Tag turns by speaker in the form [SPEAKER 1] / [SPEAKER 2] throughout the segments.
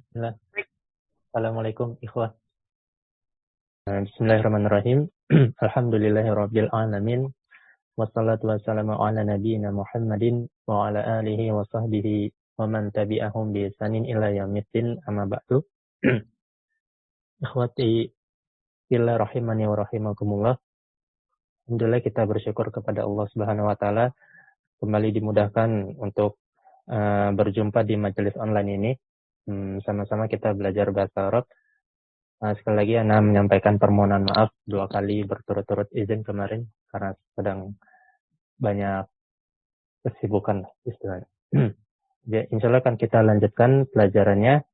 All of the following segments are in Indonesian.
[SPEAKER 1] Bismillah. Assalamualaikum ikhwah. Bismillahirrahmanirrahim. Alhamdulillahirabbil alamin. Wassalatu wassalamu ala nabiyyina Muhammadin wa ala alihi wa sahbihi wa man tabi'ahum bi ihsanin ila yaumiddin, amma ba'du. Ikhwati fillah rahimani wa rahimakumullah. Alhamdulillah, kita bersyukur kepada Allah Subhanahu wa taala kembali dimudahkan untuk berjumpa di majelis online ini. Sama-sama kita belajar bahasa Arab. Sekali lagi Ana menyampaikan permohonan maaf 2 kali berturut-turut izin kemarin karena sedang banyak kesibukan istilahnya. Ya, insya Allah akan kita lanjutkan pelajarannya.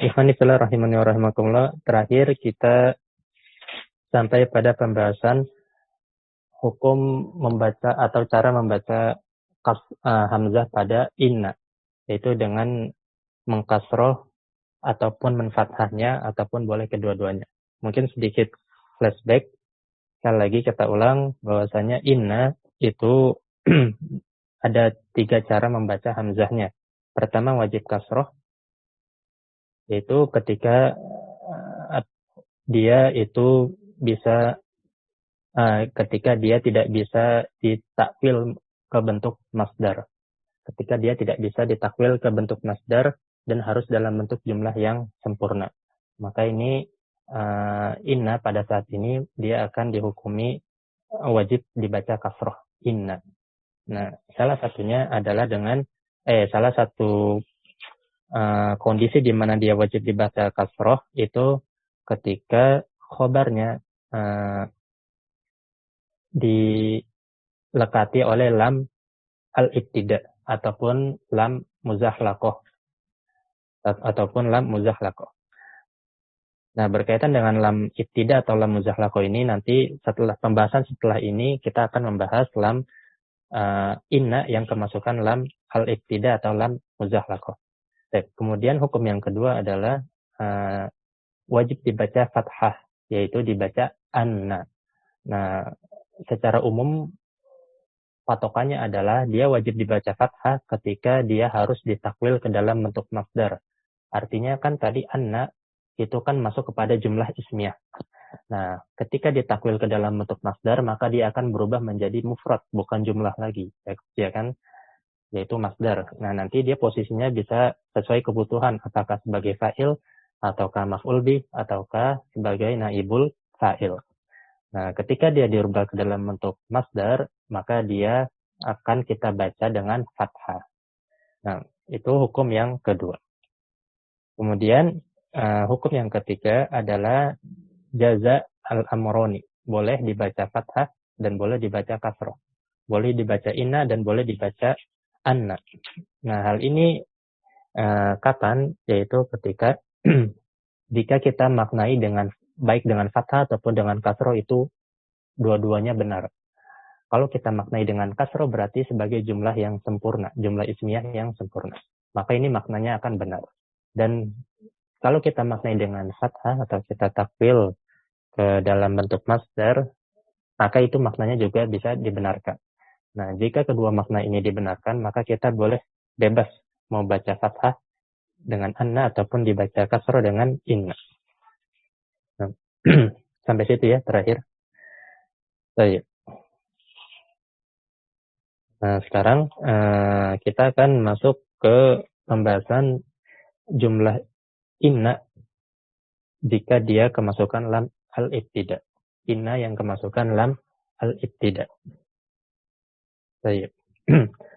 [SPEAKER 1] Ikhwani fillah rahimani wa rahimakumullah. Terakhir kita sampai pada pembahasan hukum membaca atau cara membaca hamzah pada inna, yaitu dengan mengkasroh ataupun menfathahnya ataupun boleh kedua-duanya. Mungkin sedikit flashback. Sekali lagi kita ulang bahwasanya inna itu ada 3 cara membaca hamzahnya. Pertama wajib kasroh, yaitu ketika dia itu bisa ketika dia tidak bisa ditakwil ke bentuk masdar. Ketika dia tidak bisa ditakwil ke bentuk masdar dan harus dalam bentuk jumlah yang sempurna. Maka ini inna pada saat ini dia akan dihukumi wajib dibaca kasroh, inna. Nah, salah satunya adalah dengan salah satu kondisi di mana dia wajib dibaca kasroh itu ketika khobarnya dilekati oleh lam al-ibtida ataupun lam muzahlaqah ataupun lam muzahlaqah. Nah, berkaitan dengan lam ibtida atau lam muzahlaqah ini nanti setelah pembahasan setelah ini kita akan membahas lam inna yang kemasukan lam al-ibtida atau lam muzahlaqah. Kemudian hukum yang kedua adalah wajib dibaca fathah, yaitu dibaca anna. Nah, secara umum patokannya adalah dia wajib dibaca fathah ketika dia harus ditakwil ke dalam bentuk masdar. Artinya kan tadi anna itu kan masuk kepada jumlah ismiyah. Nah, ketika ditakwil ke dalam bentuk masdar, maka dia akan berubah menjadi mufrad, bukan jumlah lagi, ya kan? Yaitu masdar. Nah, nanti dia posisinya bisa sesuai kebutuhan, apakah sebagai fa'il, ataukah maf'ul bih, ataukah sebagai naibul fa'il. Nah, ketika dia dirubah ke dalam bentuk masdar, maka dia akan kita baca dengan fathah. Nah, itu hukum yang kedua. Kemudian, hukum yang ketiga adalah jaza al-amroni. Boleh dibaca fathah dan boleh dibaca kasroh. Boleh dibaca inna dan boleh dibaca anna. Nah, hal ini kapan? Yaitu ketika jika kita maknai dengan baik dengan fathah ataupun dengan kasroh itu dua-duanya benar. Kalau kita maknai dengan kasroh berarti sebagai jumlah yang sempurna, jumlah ismiyah yang sempurna. Maka ini maknanya akan benar. Dan kalau kita maknai dengan fathah atau kita takwil ke dalam bentuk masdar, maka itu maknanya juga bisa dibenarkan. Nah, jika kedua makna ini dibenarkan, maka kita boleh bebas mau baca fathah dengan anna ataupun dibaca kasroh dengan inna. Nah, sampai situ ya terakhir. Baik. Nah, sekarang kita akan masuk ke pembahasan jumlah inna jika dia kemasukan lam al-ibtida. Inna yang kemasukan lam al-ibtida. Baik.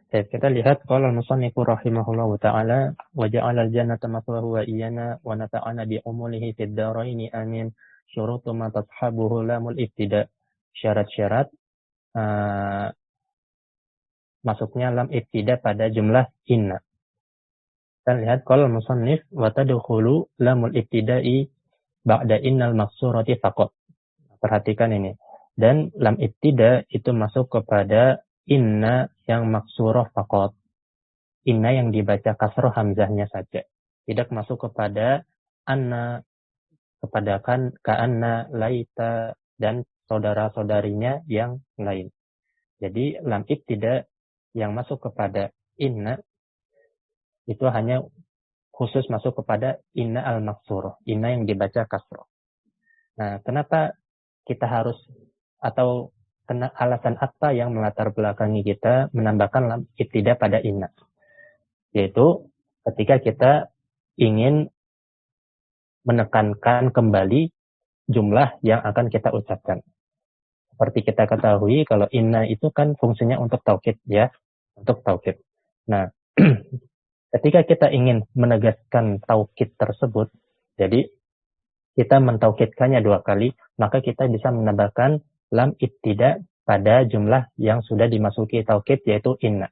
[SPEAKER 1] Kita lihat qala al-musannifu rahimahullahu ta'ala wa ja'ala al-jannata mathwahu wa iyana wa nata'ana bi umulihi fid daraini amin. Syurutu ma tashabuhu lamul ibtida. Syarat-syarat masuknya lam ibtida pada jumlah inna. Kita lihat qala al-musannif wa tadkhulu lamul ibtida'i ba'da innal maqsurati faqat. Perhatikan ini. Dan lam ibtida itu masuk kepada inna yang maksurah faqat. Inna yang dibaca kasroh hamzahnya saja. Tidak masuk kepada anna, kepada kan, ka'anna, laita, dan saudara-saudarinya yang lain. Jadi lam ibtida yang masuk kepada inna itu hanya khusus masuk kepada inna al-maksurah, inna yang dibaca kasroh. Nah, kenapa kita harus atau alasan apa yang melatar belakangi kita menambahkan lam ibtida pada inna? Yaitu ketika kita ingin menekankan kembali jumlah yang akan kita ucapkan. Seperti kita ketahui kalau inna itu kan fungsinya untuk taukid ya, untuk taukid. Nah, ketika kita ingin menegaskan taukid tersebut, jadi kita mentaukidkannya 2 kali, maka kita bisa menambahkan lam ibtida pada jumlah yang sudah dimasuki taukid yaitu inna.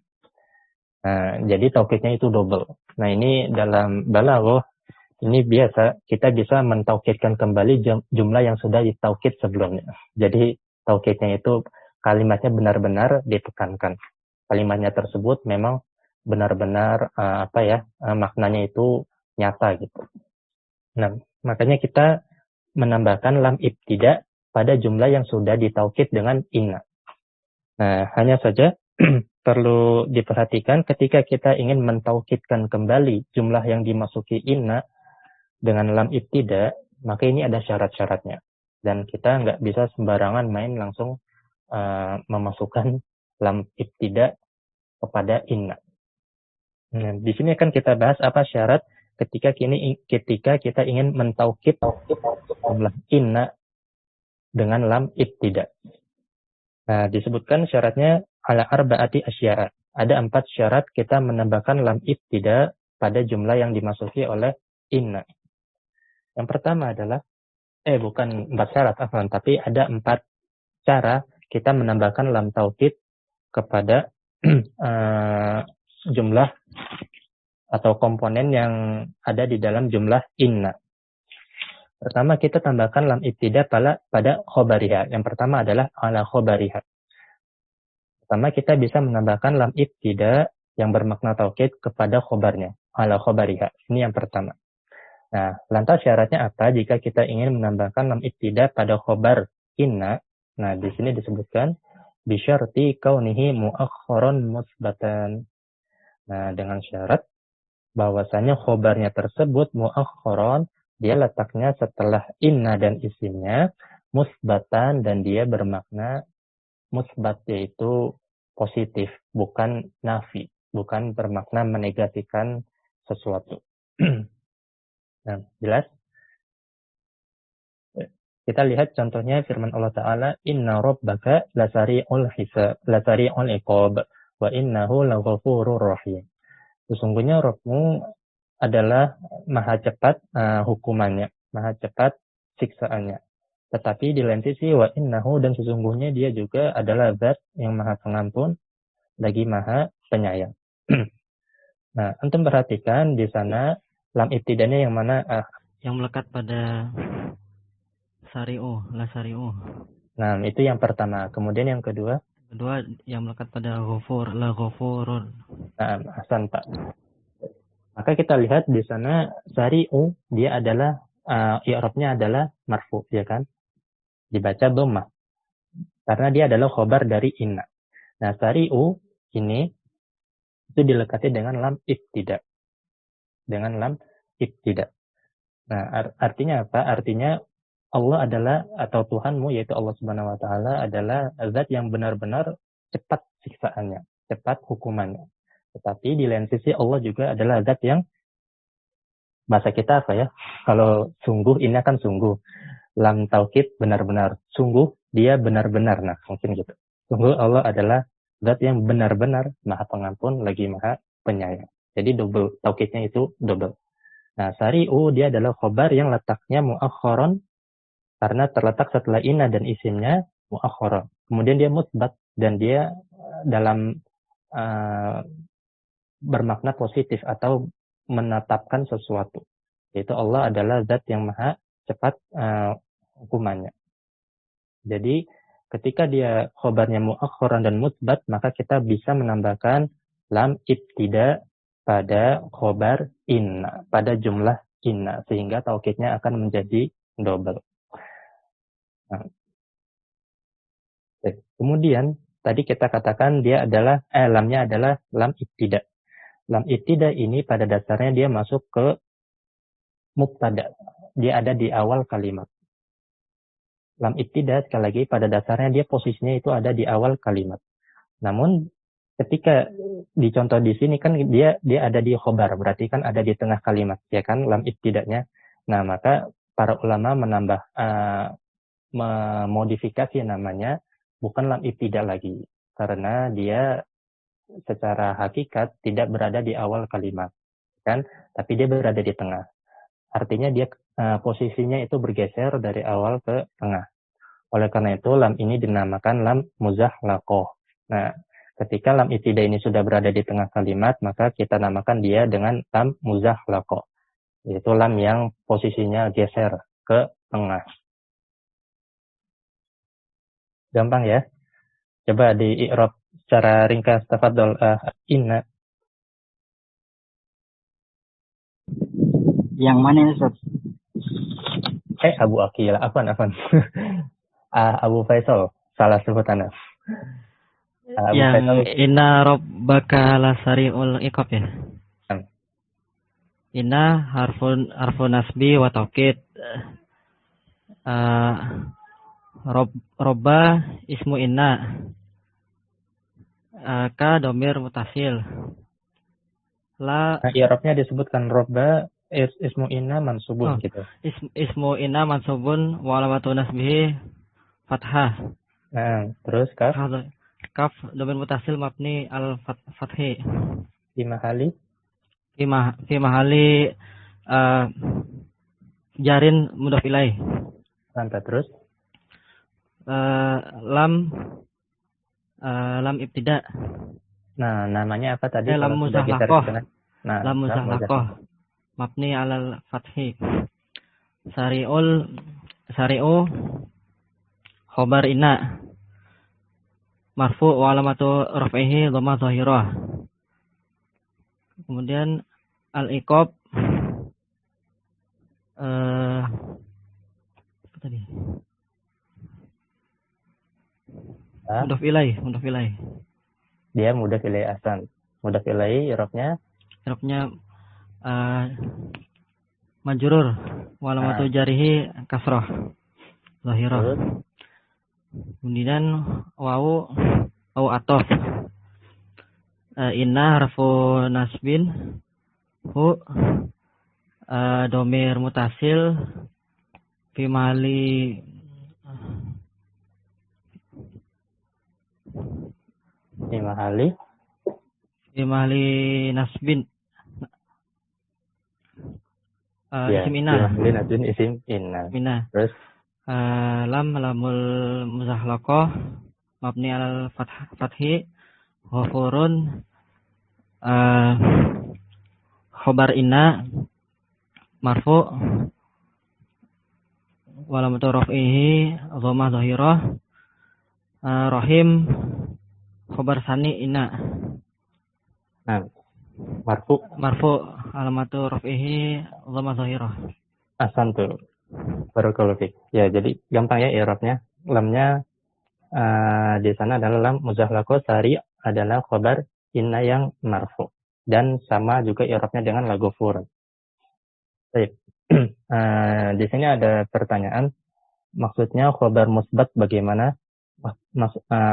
[SPEAKER 1] Nah, jadi taukidnya itu double. Nah, ini dalam balaghah ini biasa kita bisa mentaukidkan kembali jumlah yang sudah ditaukid sebelumnya. Jadi taukidnya itu kalimatnya benar-benar ditekankan. Kalimatnya tersebut memang benar-benar maknanya itu nyata gitu. Nah, makanya kita menambahkan lam ibtida pada jumlah yang sudah ditaukid dengan inna. Nah, hanya saja perlu diperhatikan ketika kita ingin mentaukidkan kembali jumlah yang dimasuki inna dengan lam ibtida, maka ini ada syarat-syaratnya. Dan kita nggak bisa sembarangan main langsung memasukkan lam ibtida kepada inna. Nah, di sini akan kita bahas apa syarat ketika kita ingin mentaukid jumlah inna dengan lam ibtida. Nah, disebutkan syaratnya ala arba'ati asya'a. Ada 4 syarat kita menambahkan lam ibtida pada jumlah yang dimasuki oleh inna. Yang pertama adalah bukan 4 syarat, tapi ada 4 cara kita menambahkan lam taukid kepada jumlah atau komponen yang ada di dalam jumlah inna. Pertama kita tambahkan lam ibtida pada khobariha. Yang pertama adalah ala khobariha. Pertama kita bisa menambahkan lam ibtida yang bermakna taukid kepada khobarnya, ala khobariha. Ini yang pertama. Nah, lantas syaratnya apa jika kita ingin menambahkan lam ibtida pada khobar inna? Nah, di sini disebutkan bisyarti kaunihi mu'akhkharan musbatan. Nah, dengan syarat bahwasanya khobarnya tersebut mu'akhkharan, dia letaknya setelah inna dan isimnya, musbatan dan dia bermakna musbat yaitu positif, bukan nafi, bukan bermakna menegasikan sesuatu. Nah, jelas? Kita lihat contohnya firman Allah Ta'ala, Inna rabbaka lasari'ul hisab, lasari'ul iqab, wa innahu laghafurur rahim. Sesungguhnya Rabbmu adalah maha cepat hukumannya, maha cepat siksaannya. Tetapi di lain sisi, wa innahu dan sesungguhnya dia juga adalah zat yang maha pengampun, lagi maha penyayang. Nah, antum perhatikan di sana, lam ibtidanya yang mana?
[SPEAKER 2] Yang melekat pada la sari'u.
[SPEAKER 1] Nah, itu yang pertama. Kemudian yang kedua?
[SPEAKER 2] Kedua, yang melekat pada ghafur, la ghafurun.
[SPEAKER 1] Nah, ahsan Pak. Maka kita lihat di sana sari'u dia adalah i'rabnya adalah marfu, ya kan? Dibaca dhammah. Karena dia adalah khobar dari inna. Nah, sari'u ini itu dilekati dengan lam ibtida. Dengan lam ibtida. Nah, artinya apa? Artinya Allah adalah atau Tuhanmu yaitu Allah Subhanahu wa taala adalah zat yang benar-benar cepat siksaannya, cepat hukumannya. Tetapi di lain sisi Allah juga adalah zat yang bahasa kita apa ya? Kalau sungguh ini akan sungguh. Lam taukid benar-benar. Sungguh dia benar-benar. Nah, mungkin gitu. Sungguh Allah adalah zat yang benar-benar maha pengampun lagi maha penyayang. Jadi double taukidnya itu double. Nah, sari'u dia adalah khobar yang letaknya mu'akhkharon karena terletak setelah inna dan isimnya mu'akhkharon. Kemudian dia musbat dan dia dalam bermakna positif atau menetapkan sesuatu. Yaitu Allah adalah zat yang maha cepat hukumannya. Jadi ketika dia khobarnya mu'akhkharan dan musbat, maka kita bisa menambahkan lam ibtida pada khobar inna, pada jumlah inna, sehingga taukidnya akan menjadi double. Nah, kemudian tadi kita katakan dia adalah lamnya adalah lam ibtida. lam ibtida ini pada dasarnya dia masuk ke mubtada. Dia ada di awal kalimat. Lam ibtida sekali lagi pada dasarnya dia posisinya itu ada di awal kalimat. Namun ketika dicontoh di sini kan dia ada di khobar, berarti kan ada di tengah kalimat, ya kan, lam ibtidanya. Nah, maka para ulama menambah memodifikasi namanya bukan lam ibtida lagi, karena dia secara hakikat tidak berada di awal kalimat, kan, tapi dia berada di tengah. Artinya dia posisinya itu bergeser dari awal ke tengah. Oleh karena itu lam ini dinamakan lam muzahlaqah. Nah, ketika lam ibtida ini sudah berada di tengah kalimat, maka kita namakan dia dengan lam muzahlaqah, yaitu lam yang posisinya geser ke tengah. Gampang ya? Coba di i'rab secara ringkas, tafadhol. Inna.
[SPEAKER 3] Yang mana ini, Ustaz?
[SPEAKER 1] Abu Akil, afan. Abu Faisal, salah sebutannya.
[SPEAKER 2] Yang inna rabbaka lasari'ul iqab ya. Inna harfun nasbi wa taukid. Robba ismu inna. Ka domir mutasil.
[SPEAKER 1] I'rabnya disebutkan robba ismu inna mansubun gitu.
[SPEAKER 2] Ismu inna mansubun wa alamatu nasbihi fathah.
[SPEAKER 1] Nah, terus kaf?
[SPEAKER 2] Kaf domir mutasil mabni al fathi.
[SPEAKER 1] Fi mahali?
[SPEAKER 2] Fi mahali jarin mudhaf ilaih.
[SPEAKER 1] Lantas terus?
[SPEAKER 2] Lam ibtida.
[SPEAKER 1] Nah, namanya apa tadi?
[SPEAKER 2] Lam muzahlaqah.
[SPEAKER 1] Nah,
[SPEAKER 2] lam muzahlaqah. Mabni alal fathi. Sari'u khobar inna. Marfu wa alamatu raf'ihi dhamma dhahirah. Kemudian al-iqab apa tadi? Mudhaf ilaih.
[SPEAKER 1] Dia mudhaf ilaih ahsan. Mudhaf ilaih i'rabnya
[SPEAKER 2] majrur wa alamatu jarihi kasrah zahirah. Kemudian wawu atof. Inna harfu nasbin hu domir mutasil fi mahali nasbin isim inna.
[SPEAKER 1] Isim inna. Terus
[SPEAKER 2] lamul muzahlaqah mabni alal fathi ghafurun khobar inna marfu walamatu raf'ihi dhammah dhahirah. Rahim khobar sani inna.
[SPEAKER 1] Nah, marfu
[SPEAKER 2] alamatu raf'ihi dhammah dhahirah.
[SPEAKER 1] Ahsan tuh. Barakallahu fiik. Ya, jadi gampang ya i'rabnya. Lamnya di sana adalah lam muzahlaqah, sari adalah khobar inna yang marfu. Dan sama juga i'rabnya dengan la ghafur. Baik. Di sini ada pertanyaan. Maksudnya khobar musbat bagaimana?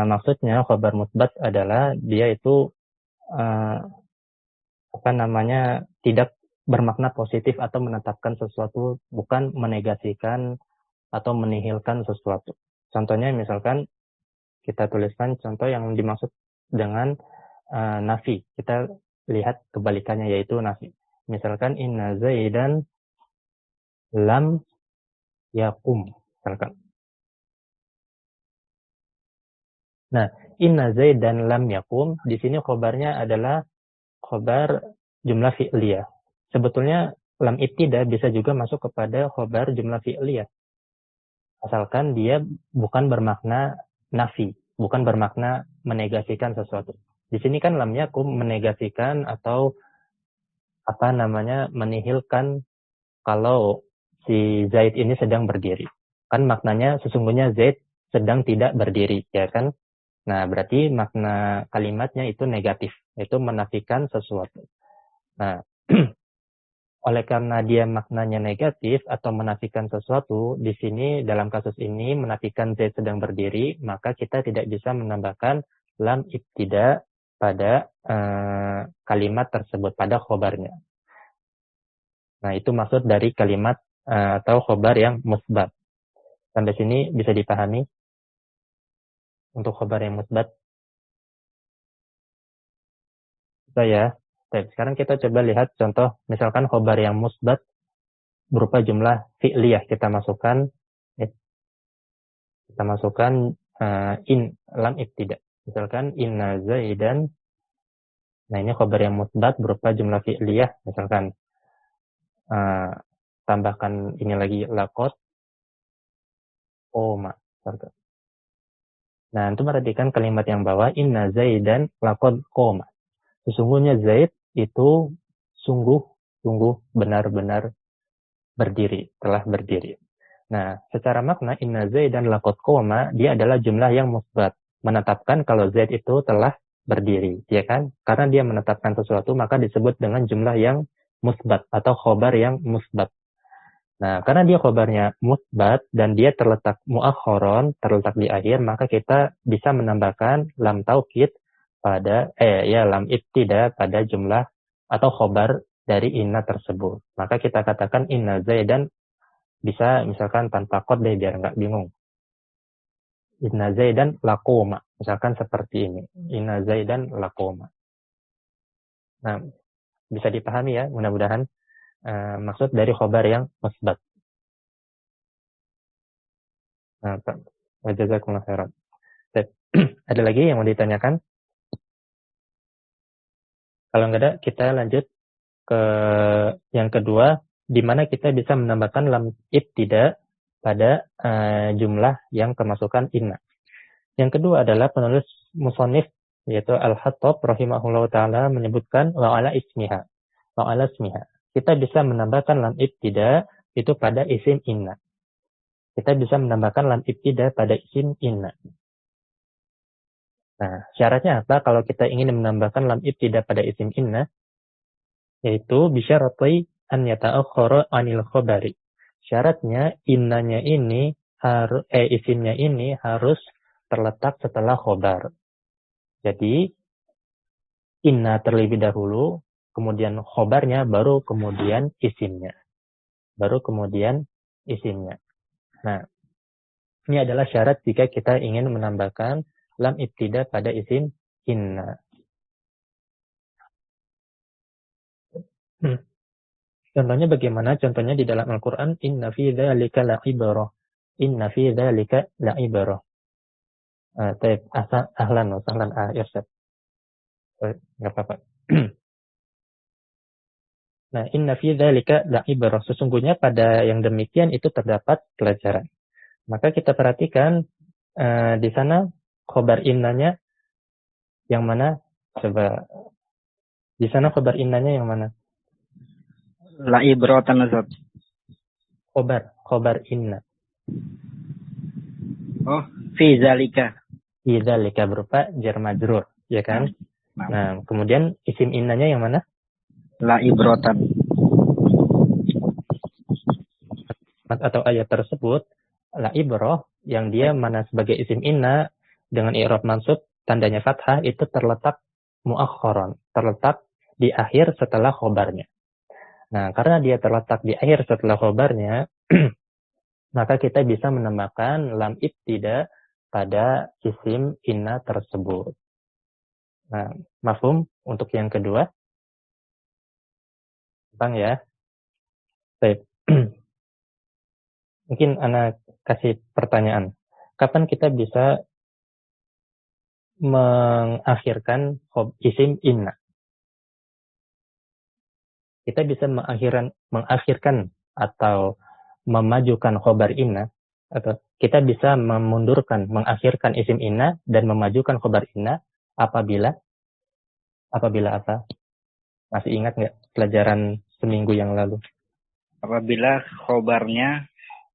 [SPEAKER 1] Maksudnya khobar musbat adalah dia itu tidak bermakna positif atau menetapkan sesuatu, bukan menegasikan atau menihilkan sesuatu. Contohnya misalkan kita tuliskan contoh yang dimaksud dengan nafi. Kita lihat kebalikannya yaitu nafi. Misalkan inna zaidan lam yakum. Misalkan. Nah, inna zaidan lam yakum di sini khobarnya adalah khobar jumlah fi'liyah. Sebetulnya lam ibtida bisa juga masuk kepada khobar jumlah fi'liyah. Asalkan dia bukan bermakna nafi, bukan bermakna menegasikan sesuatu. Di sini kan lam yakum menegasikan atau menihilkan kalau si Zaid ini sedang berdiri. Kan maknanya sesungguhnya Zaid sedang tidak berdiri, ya kan? Nah, berarti makna kalimatnya itu negatif, itu menafikan sesuatu. Nah, oleh karena dia maknanya negatif atau menafikan sesuatu, di sini dalam kasus ini menafikan Zaid sedang berdiri, maka kita tidak bisa menambahkan lam ibtida pada kalimat tersebut, pada khobarnya. Nah, itu maksud dari kalimat atau khobar yang musbat. Sampai sini bisa dipahami untuk khobar yang musbat? Ya. Sekarang kita coba lihat contoh, misalkan khobar yang musbat berupa jumlah fi'liyah, kita masukkan lam ibtida. Misalkan inna zaidan. Nah, ini khobar yang musbat berupa jumlah fi'liyah, misalkan tambahkan ini lagi laqad qoma. Nah, itu perhatikan kalimat yang bawah, inna zaidan laqad qoma. Sesungguhnya Zaid itu sungguh benar-benar berdiri, telah berdiri. Nah, secara makna inna Zaidan laqad qoma, dia adalah jumlah yang musbat, menetapkan kalau Zaid itu telah berdiri, ya kan? Karena dia menetapkan sesuatu maka disebut dengan jumlah yang musbat atau khobar yang musbat. Nah, karena dia khobarnya musbat dan dia terletak muakhoron, terletak di akhir, maka kita bisa menambahkan lam taukid pada lam ibtida pada jumlah atau khobar dari inna tersebut. Maka kita katakan inna Zaidan, bisa misalkan tanpa kod deh biar nggak bingung. Inna Zaidan laqoma, misalkan seperti ini. Inna Zaidan laqoma. Nah, bisa dipahami ya, mudah-mudahan maksud dari khobar yang musbat. Nah, jazakumullah khairan. Ada lagi yang mau ditanyakan? Kalau nggak ada, kita lanjut ke yang kedua, di mana kita bisa menambahkan lam ibtida pada jumlah yang kemasukan inna. Yang kedua adalah penulis musonif, yaitu Al-Hattab rahimahullah ta'ala menyebutkan wa'ala ismiha. Wa'ala ismiha. Kita bisa menambahkan lam ibtida itu pada isim inna. Kita bisa menambahkan lam ibtida pada isim inna. Nah, syaratnya apa kalau kita ingin menambahkan lam ibtida pada isim inna? Yaitu bisyaratai an yata'akhkhara 'anil khabari. Syaratnya innanya ini isimnya ini harus terletak setelah khobar. Jadi inna terlebih dahulu, kemudian khobarnya, baru kemudian isimnya. Nah, ini adalah syarat jika kita ingin menambahkan lam ibtida pada isim inna. Contohnya bagaimana? Contohnya di dalam Al-Quran, inna fi dzalika la'ibrah. Inna fi dzalika la'ibrah. Ahlan wa sahlan Irsyad. Enggak apa-apa. Nah, inna fi dzalika la'ibrah. Sesungguhnya pada yang demikian itu terdapat pelajaran. Maka kita perhatikan di sana khobar innanya yang mana? Coba. Di sana khobar innanya yang mana?
[SPEAKER 2] La'ibratan Ustaz.
[SPEAKER 1] Khobar inna.
[SPEAKER 2] Oh, fi zalika.
[SPEAKER 1] Fi zalika berupa jar majrur, ya kan? Nah, kemudian isim innanya yang mana?
[SPEAKER 2] La'ibratan.
[SPEAKER 1] Atau ayat tersebut la'ibrah yang dia mana sebagai isim inna dengan i'rab mansub tandanya fathah itu terletak muakhoron, terletak di akhir setelah khobarnya. Nah, karena dia terletak di akhir setelah khobarnya, maka kita bisa menambahkan lam ibtida pada isim inna tersebut. Nah, mafhum untuk yang kedua? Bang ya? Baik. Mungkin Ana kasih pertanyaan. Kapan kita bisa mengakhirkan isim inna? Kita bisa mengakhirkan atau memajukan khobar inna, atau kita bisa mengakhirkan isim inna dan memajukan khobar inna apabila apa? Masih ingat nggak pelajaran seminggu yang lalu?
[SPEAKER 2] Apabila khobarnya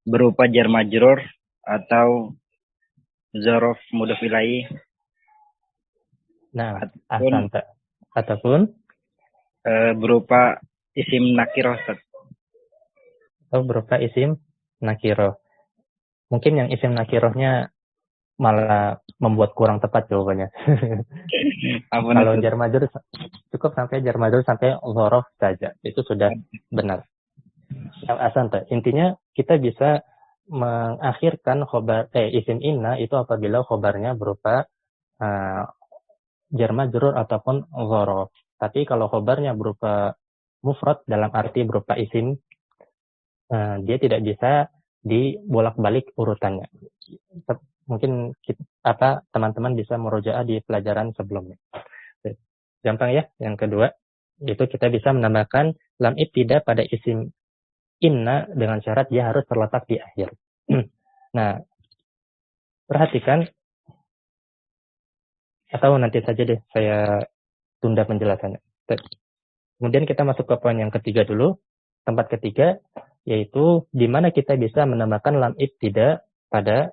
[SPEAKER 2] berupa jar majrur atau zorof mudhof ilaih.
[SPEAKER 1] Nah, ataupun
[SPEAKER 3] berupa isim nakiroh.
[SPEAKER 1] Atau berupa isim nakiroh. Mungkin yang isim nakirohnya malah membuat kurang tepat jawabannya. Kalau jar majrur cukup sampai jar majrur sampai dzaraf saja. Itu sudah benar. Intinya kita bisa mengakhirkan isim inna itu apabila khobarnya berupa jar majrur ataupun dzaraf. Tapi kalau khobarnya berupa mufrad dalam arti berupa isim, dia tidak bisa dibolak-balik urutannya. Mungkin teman-teman bisa merujaah di pelajaran sebelumnya. Gampang ya. Yang kedua, itu kita bisa menambahkan lam ibtida pada isim inna dengan syarat dia harus terletak di akhir. Nah, perhatikan, atau nanti saja deh saya tunda penjelasannya. Kemudian kita masuk ke poin yang ketiga dulu. Tempat ketiga, yaitu di mana kita bisa menambahkan lam ibtida pada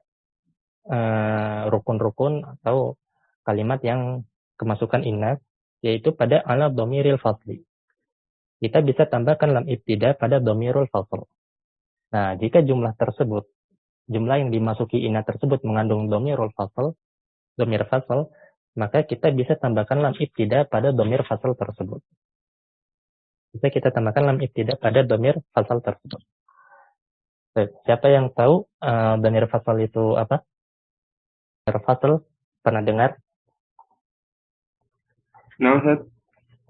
[SPEAKER 1] rukun-rukun atau kalimat yang kemasukan inna, yaitu pada ala dhamiril fasli. Kita bisa tambahkan lam ibtida pada dhamirul fasl. Nah, jika jumlah yang dimasuki inna tersebut mengandung dhamirul fasl, dhamir fasl, maka kita bisa tambahkan lam ibtida pada dhamir fasl tersebut. Bisa kita tambahkan lam ibtida pada dhamir fasl tersebut. Siapa yang tahu dhamir fasl itu apa? Dhamir fasl pernah dengar?
[SPEAKER 4] Nah, Ustaz.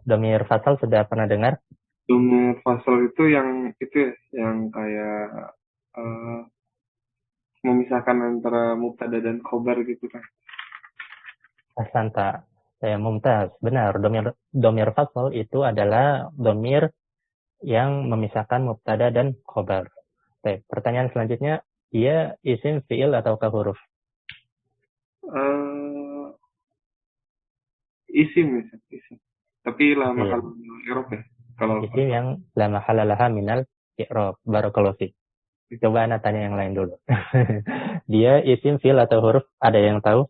[SPEAKER 1] Dhamir fasl sudah pernah dengar?
[SPEAKER 4] Dhamir fasl itu yang kayak memisahkan antara mubtada dan khobar gitu kan.
[SPEAKER 1] Ahsanta. Mumtaz. Benar. Dhamir fasl itu adalah dhamir yang memisahkan mubtada dan khobar. Pertanyaan selanjutnya, dia isim fi'il atau huruf?
[SPEAKER 4] Isim. Tapi la mahal i'rab ya. Kalau
[SPEAKER 1] isim yang la mahala laha minal i'rab. Barakallahu fiik. Coba Ana tanya yang lain dulu. Dia isim fi'il atau huruf? Ada yang tahu?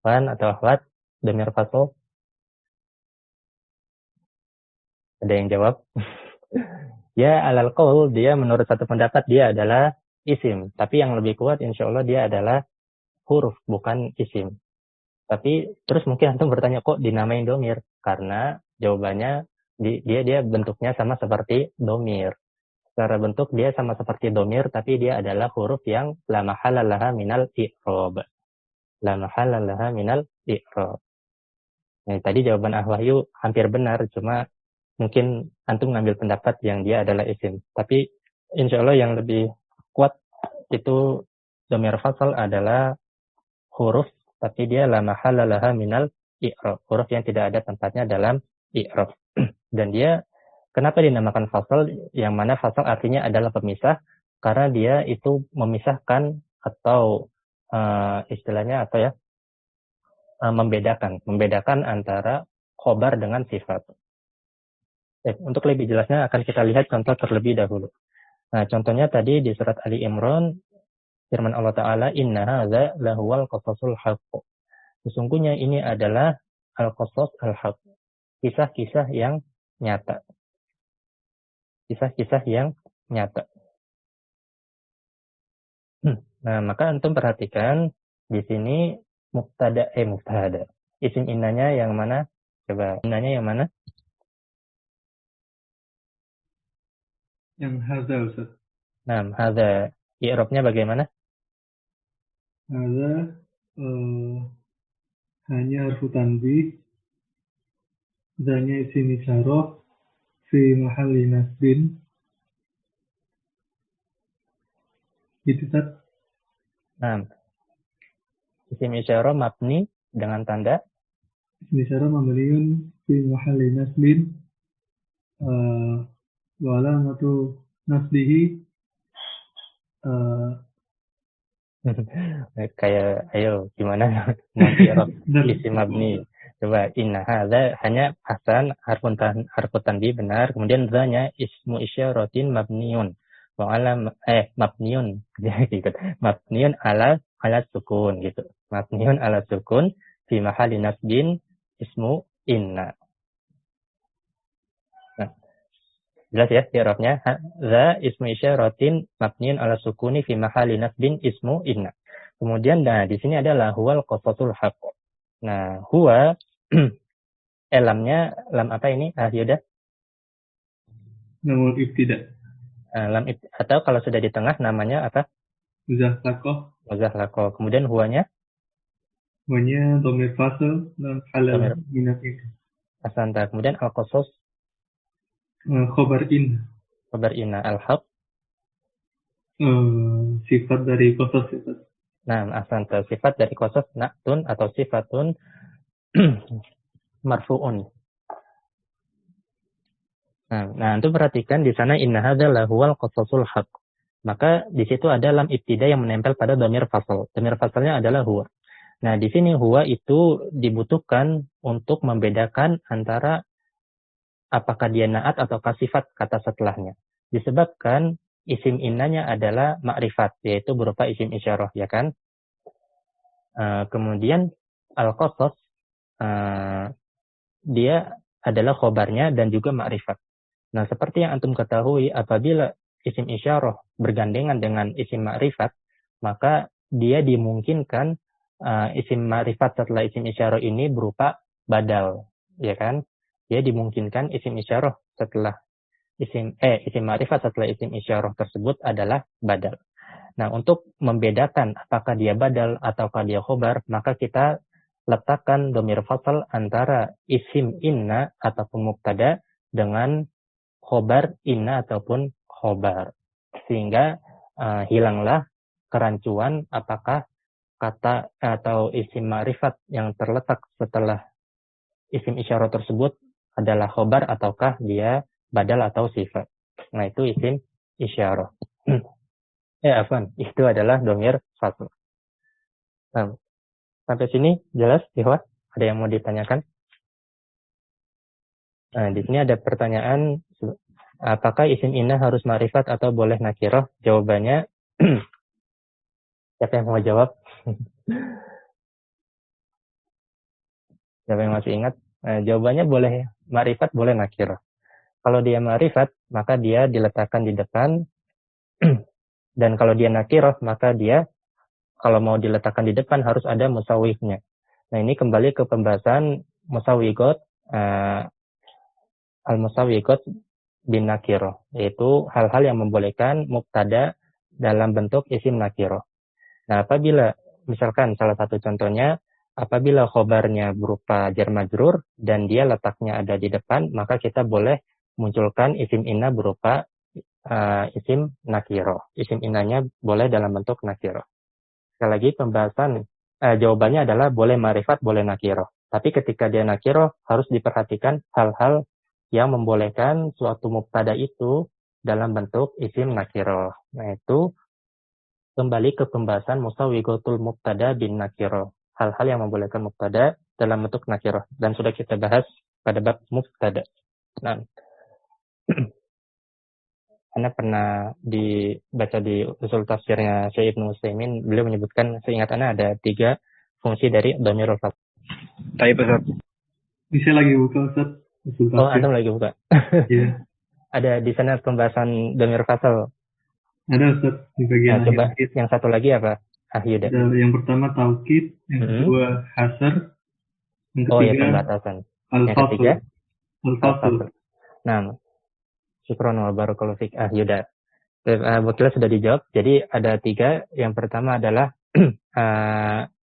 [SPEAKER 1] Wan atau akhwat? Dhamir fasl? Ada yang jawab? Ya, alal qaul, dia menurut satu pendapat dia adalah isim. Tapi yang lebih kuat insya Allah dia adalah huruf, bukan isim. Tapi terus mungkin antum bertanya, kok dinamain domir? Karena jawabannya dia bentuknya sama seperti domir. Secara bentuk dia sama seperti domir, tapi dia adalah huruf yang la mahala laha minal i'rab. La mahala laha minal i'rab. Nah, tadi jawaban Ahwahyu hampir benar, cuma mungkin antum ngambil pendapat yang dia adalah isim. Tapi insya Allah yang lebih kuat itu dhamir fasal adalah huruf, tapi dia la mahala laha minal i'rab. Huruf yang tidak ada tempatnya dalam i'rab. Dan dia kenapa dinamakan fasal? Yang mana fasal artinya adalah pemisah, karena dia itu memisahkan atau istilahnya apa ya? Membedakan antara khobar dengan sifat. Untuk lebih jelasnya akan kita lihat contoh terlebih dahulu. Nah, contohnya tadi di surat Ali Imran, firman Allah Ta'ala, Inna hadza lahuwal qasasul haqq. Sesungguhnya ini adalah al-qasas al-haqq. Kisah-kisah yang nyata. Kisah-kisah yang nyata. Nah, maka antum perhatikan di sini mubtada. Isim innanya yang mana? Coba, innanya yang mana?
[SPEAKER 4] Yang hadza, Ustaz.
[SPEAKER 1] Nah, hadza. I'rabnya bagaimana?
[SPEAKER 4] Hadza hanya harfu tanbih. Zanya isim isyarah fi mahalli nasbin. Gitu, Ustaz.
[SPEAKER 1] Nah, isim isyarah mabni dengan tanda
[SPEAKER 4] isim isyarah mabniun fi mahalli nasbin. Wa alamatu nasbihi
[SPEAKER 1] kayak ayo gimana nanti isim mabni. Coba inna hadza hanya hasan harfun tanbih benar, kemudian dzanya ismu isyaratin mabniun wa alam mabniun gitu. Mabniun ala sukun gitu. Mabniun ala sukun fi mahalli nasbin ismu inna. Nah, jelas ya i'rabnya. Za ismu isyaratin mabniun ala sukuni fi mahali nasbin ismu inna. Kemudian di sini adalah huwal qasasul haqq. Nah, huwa lamnya lam apa ini? Yuda?
[SPEAKER 4] Namun ibtida.
[SPEAKER 1] Atau kalau sudah di tengah namanya apa?
[SPEAKER 4] Muzahlakoh.
[SPEAKER 1] Muzahlakoh. Kemudian huwanya?
[SPEAKER 4] Huwanya dhamir fasl dan halal minat ini.
[SPEAKER 1] Asanta. Kemudian al-qasas?
[SPEAKER 4] Khobar in.
[SPEAKER 1] Khobar inna. Al-haq?
[SPEAKER 4] Sifat dari qasas itu.
[SPEAKER 1] Nah, asanta. Sifat dari qasas na'tun atau sifatun marfu'un. Nah, itu perhatikan di sana inna hadza huwal qasasul haq. Maka di situ ada lam ibtida yang menempel pada dhamir fasal. Dhamir fasalnya adalah huwa. Nah, di sini huwa itu dibutuhkan untuk membedakan antara apakah dia na'at atau sifat kata setelahnya. Disebabkan isim innanya adalah ma'rifat, yaitu berupa isim isyarah, ya kan? Kemudian al-qasas dia adalah khobarnya dan juga ma'rifat. Nah, seperti yang antum ketahui, apabila isim isyarah bergandengan dengan isim ma'rifat, maka dia dimungkinkan isim ma'rifat setelah isim isyarah ini berupa badal, ya kan? Dia dimungkinkan isim isyarah setelah isim ma'rifat setelah isim isyarah tersebut adalah badal. Nah, untuk membedakan apakah dia badal ataukah dia khobar, maka kita letakkan dhamir fasal antara isim inna ataupun mubtada dengan khobar inna ataupun khobar. Sehingga hilanglah kerancuan apakah kata atau isim ma'rifat yang terletak setelah isim isyarah tersebut adalah khobar ataukah dia badal atau sifat. Nah, itu isim isyarah. Afwan, itu adalah dhamir fasl. Nah, sampai sini jelas, Ikhwan? Ada yang mau ditanyakan? Nah, di sini ada pertanyaan, apakah isim inna harus ma'rifat atau boleh nakirah? Jawabannya, siapa yang mau jawab? Siapa yang masih ingat? Jawabannya boleh ma'rifat, boleh nakirah. Kalau dia ma'rifat, maka dia diletakkan di depan. Dan kalau dia nakirah, maka dia kalau mau diletakkan di depan harus ada musawwihnya. Nah, ini kembali ke pembahasan musawwigot, al-musawwigot bin nakirah, yaitu hal-hal yang membolehkan mubtada dalam bentuk isim nakirah. Nah, apabila misalkan salah satu contohnya, apabila khobarnya berupa jar majrur dan dia letaknya ada di depan, maka kita boleh munculkan isim inna berupa isim nakirah. Isim innanya boleh dalam bentuk nakirah. Sekali lagi pembahasan jawabannya adalah boleh ma'rifat, boleh nakirah. Tapi ketika dia nakirah harus diperhatikan hal-hal yang membolehkan suatu mubtada itu dalam bentuk isim nakirah. Nah, itu kembali ke pembahasan musawwigotul mubtada bin nakirah. Hal-hal yang membolehkan mubtada dalam bentuk nakirah. Dan sudah kita bahas pada bab mubtada. Nah, Anda pernah dibaca di usul tafsirnya Syekh Ibnu Utsaimin, beliau menyebutkan, seingat Anda ada 3 fungsi dari dhamirul fasl.
[SPEAKER 3] Tapi Ustaz.
[SPEAKER 4] Bisa lagi buka Ustaz?
[SPEAKER 1] Oh, Anda lagi buka.
[SPEAKER 4] Iya.
[SPEAKER 1] Ada di sana pembahasan dhamir fasl.
[SPEAKER 4] Ada Ustaz di bagian
[SPEAKER 1] coba yang satu lagi apa? Yuda.
[SPEAKER 4] Yang pertama taukid, yang kedua hasar, yang ketiga
[SPEAKER 1] ya pembatasan. Yang ketiga al-fasl. Nah, syukron wa barakallahu fik. Yuda. Wakilnya sudah dijawab. Jadi ada 3. Yang pertama adalah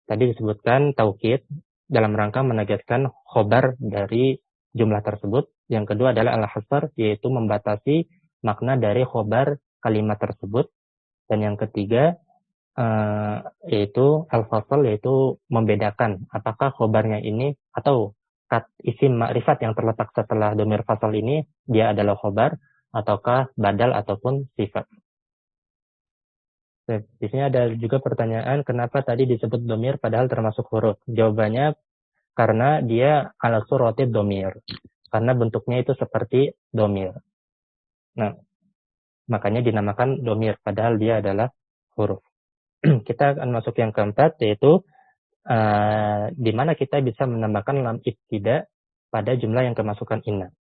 [SPEAKER 1] tadi disebutkan taukid dalam rangka menegaskan khobar dari jumlah tersebut. Yang kedua adalah al-hasar, yaitu membatasi makna dari khobar kalimat tersebut. Dan yang ketiga yaitu al-fasl, yaitu membedakan apakah khobarnya ini atau isim ma'rifat yang terletak setelah dhamir fasl ini dia adalah khobar ataukah badal ataupun sifat. Di sini ada juga pertanyaan, kenapa tadi disebut dhamir padahal termasuk huruf? Jawabannya karena dia ala suratid dhamir. Karena bentuknya itu seperti dhamir. Nah, makanya dinamakan dhamir padahal dia adalah huruf. Kita akan masuk yang keempat, yaitu di mana kita bisa menambahkan lam ibtida pada jumlah yang kemasukan inna.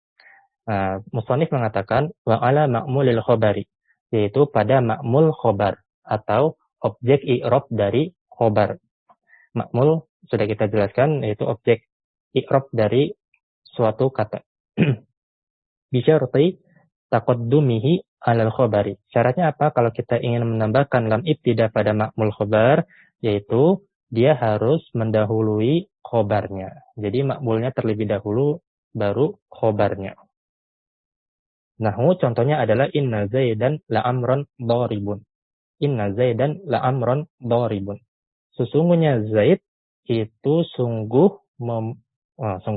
[SPEAKER 1] Musannif mengatakan wa ala ma'mulil khobari, yaitu pada ma'mul khobar atau objek i'rab dari khobar. Ma'mul sudah kita jelaskan, yaitu objek i'rab dari suatu kata. Bisyarti taqaddumihi alal khobari. Syaratnya apa kalau kita ingin menambahkan lam ibtida pada ma'mul khobar, yaitu dia harus mendahului khobarnya. Jadi ma'mulnya terlebih dahulu, baru khobarnya. Nahu contohnya adalah inna zaidan la'amron dharibun. Inna zaidan la'amron dharibun. Sesungguhnya Zaid itu sungguh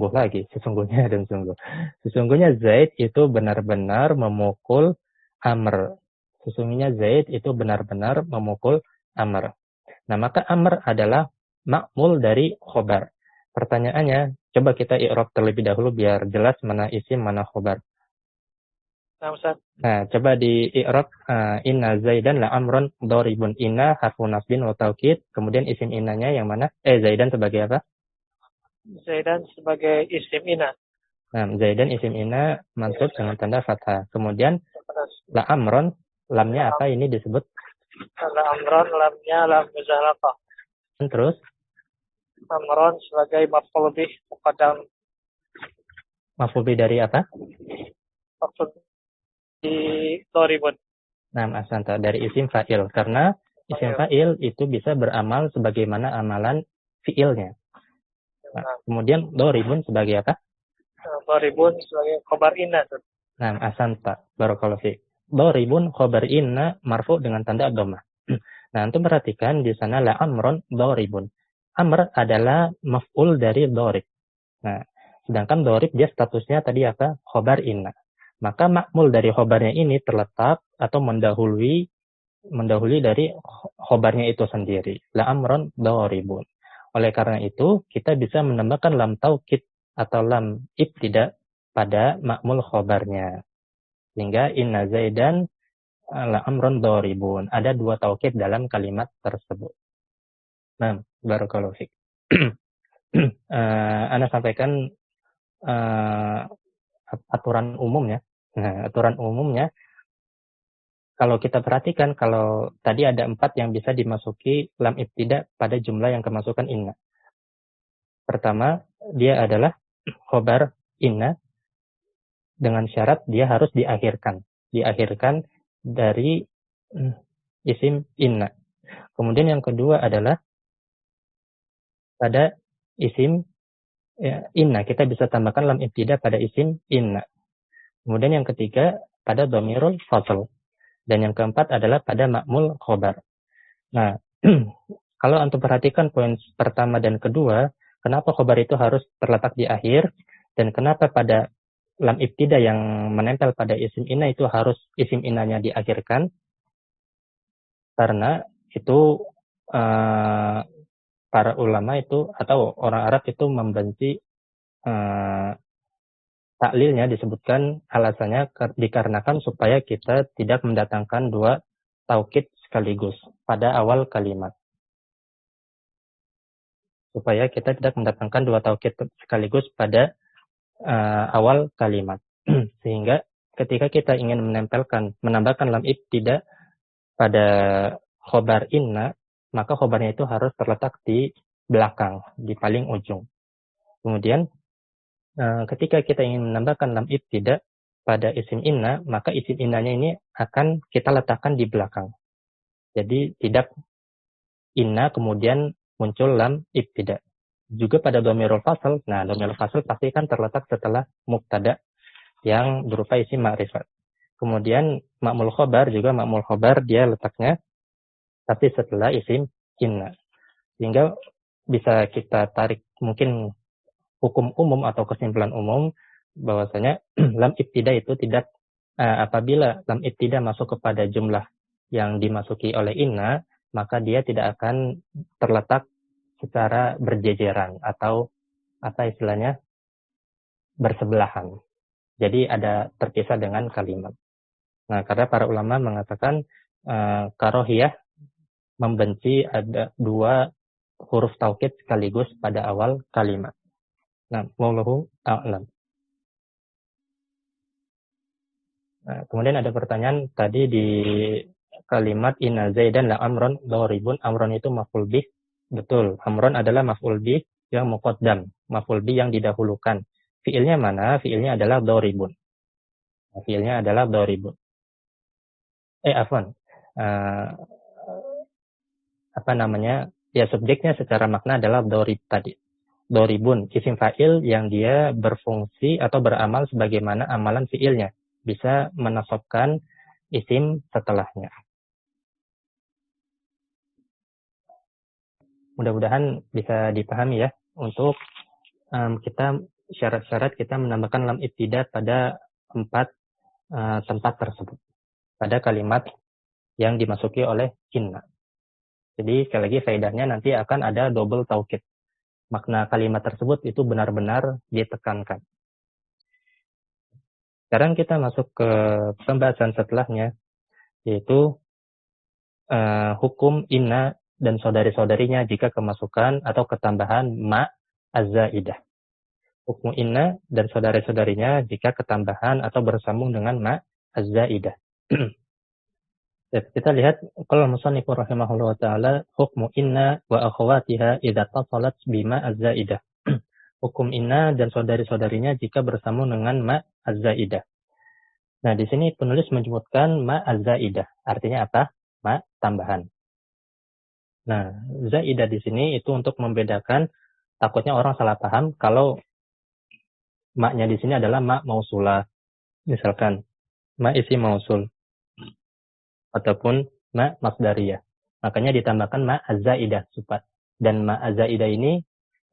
[SPEAKER 1] lagi, sesungguhnya dan sungguh. Sesungguhnya Zaid itu benar-benar memukul Amr. Sesungguhnya Zaid itu benar-benar memukul Amr. Nah, maka Amr adalah ma'mul dari khobar. Pertanyaannya, coba kita i'rab terlebih dahulu biar jelas mana isim, mana khobar. Nah, coba di i'rab inna zaidan la amron dharibun. Inna harfu nasbin wa taukid, kemudian isim innanya yang mana? Zaidan sebagai apa?
[SPEAKER 5] Zaidan sebagai isim inna.
[SPEAKER 1] Nah, zaidan isim inna mansub dengan tanda fathah. Kemudian la amron, lamnya apa ini disebut?
[SPEAKER 5] La amron, lamnya lam muzahaqah.
[SPEAKER 1] Terus
[SPEAKER 5] Amron sebagai maf'ul bih muqaddam.
[SPEAKER 1] Maf'ul bih dari apa?
[SPEAKER 5] Maf'ul di dharibun.
[SPEAKER 1] Nah, asanta dari isim fa'il, karena isim fa'il itu bisa beramal sebagaimana amalan fi'ilnya. Nah, kemudian dharibun sebagai apa?
[SPEAKER 5] Dharibun sebagai khobar inna.
[SPEAKER 1] Nah, asanta, barakallahu fiik. Dharibun khobar inna marfu dengan tanda dhammah. Nah, antum perhatikan di sana la amron dharibun. Amr adalah maf'ul dari dharib. Nah, sedangkan dharib dia statusnya tadi apa? Khobar inna. Maka makmul dari khobarnya ini terletak atau mendahului dari khobarnya itu sendiri. La amron dharibun. Oleh karena itu, kita bisa menambahkan lam taukid atau lam ibtida pada makmul khobarnya. Sehingga inna zaidan la amron dharibun. Ada dua taukid dalam kalimat tersebut. Nah, barakallahu fiik. Ana sampaikan aturan umumnya. Nah, aturan umumnya, kalau kita perhatikan, kalau tadi ada 4 yang bisa dimasuki lam ibtida pada jumlah yang kemasukan inna. Pertama, dia adalah khobar inna, dengan syarat dia harus diakhirkan. Diakhirkan dari isim inna. Kemudian yang kedua adalah pada isim inna. Kita bisa tambahkan lam ibtida pada isim inna. Kemudian yang ketiga pada dhamirul fasl. Dan yang keempat adalah pada ma'mul khobar. Nah, kalau antum perhatikan poin pertama dan kedua, kenapa khobar itu harus terletak di akhir, dan kenapa pada lam ibtida yang menempel pada isim inna itu harus isim innanya diakhirkan, karena itu para ulama itu atau orang Arab itu membenci taklilnya, disebutkan alasannya dikarenakan supaya kita tidak mendatangkan dua taukid sekaligus pada awal kalimat. Supaya kita tidak mendatangkan dua taukid sekaligus pada awal kalimat. Sehingga ketika kita ingin menambahkan lam ibtida pada khobar inna, maka khobarnya itu harus terletak di belakang, di paling ujung. Kemudian ketika kita ingin menambahkan lam ibtida pada isim inna, maka isim innanya ini akan kita letakkan di belakang. Jadi tidak inna kemudian muncul lam ibtida. Juga pada dhamirul fasl, nah dhamirul fasl pasti kan terletak setelah mubtada yang berupa isim ma'rifat. Kemudian ma'mul khobar juga ma'mul khobar dia letaknya tapi setelah isim inna. Sehingga bisa kita tarik mungkin hukum umum atau kesimpulan umum bahwasanya lam ibtida itu tidak apabila lam ibtida masuk kepada jumlah yang dimasuki oleh inna, maka dia tidak akan terletak secara berjejeran atau apa istilahnya bersebelahan. Jadi ada terpisah dengan kalimat. Nah, karena para ulama mengatakan karohiyah membenci ada dua huruf taukid sekaligus pada awal kalimat. Nah, wallahu a'lam. Nah, kemudian ada pertanyaan tadi di kalimat inna zaidan la amron dharibun. Amron itu maf'ul bih. Betul, amron adalah maf'ul bih yang muqaddam, maf'ul bih yang didahulukan. Fiilnya mana? Fiilnya adalah dharibun. Fiilnya adalah dharibun. Afwan. Apa namanya? Ya, subjeknya secara makna adalah dharib tadi. Dharibun, isim fa'il yang dia berfungsi atau beramal sebagaimana amalan fiilnya. Bisa menasabkan isim setelahnya. Mudah-mudahan bisa dipahami ya, untuk kita syarat-syarat kita menambahkan lam ibtida pada 4 tempat tersebut. Pada kalimat yang dimasuki oleh inna. Jadi sekali lagi faedahnya nanti akan ada double taukid. Makna kalimat tersebut itu benar-benar ditekankan. Sekarang kita masuk ke pembahasan setelahnya, yaitu hukum inna dan saudari-saudarinya jika kemasukan atau ketambahan ma az-zaidah. Hukum inna dan saudari-saudarinya jika ketambahan atau bersambung dengan ma az-zaidah. Kita lihat qala musannif rahimahullah taala hukmu inna wa akhawatiha idza tasalat bima az-zaidah. Hukum inna dan saudari-saudarinya jika bersambung dengan ma az-zaidah. Nah, di sini penulis menyebutkan ma az-zaidah. Artinya apa? Ma tambahan. Nah, zaidah di sini itu untuk membedakan, takutnya orang salah paham kalau ma-nya di sini adalah ma mausulah. Misalkan ma isim mausul ataupun ma masdariyah. Makanya ditambahkan ma az-zaidah dan ma az-zaidah ini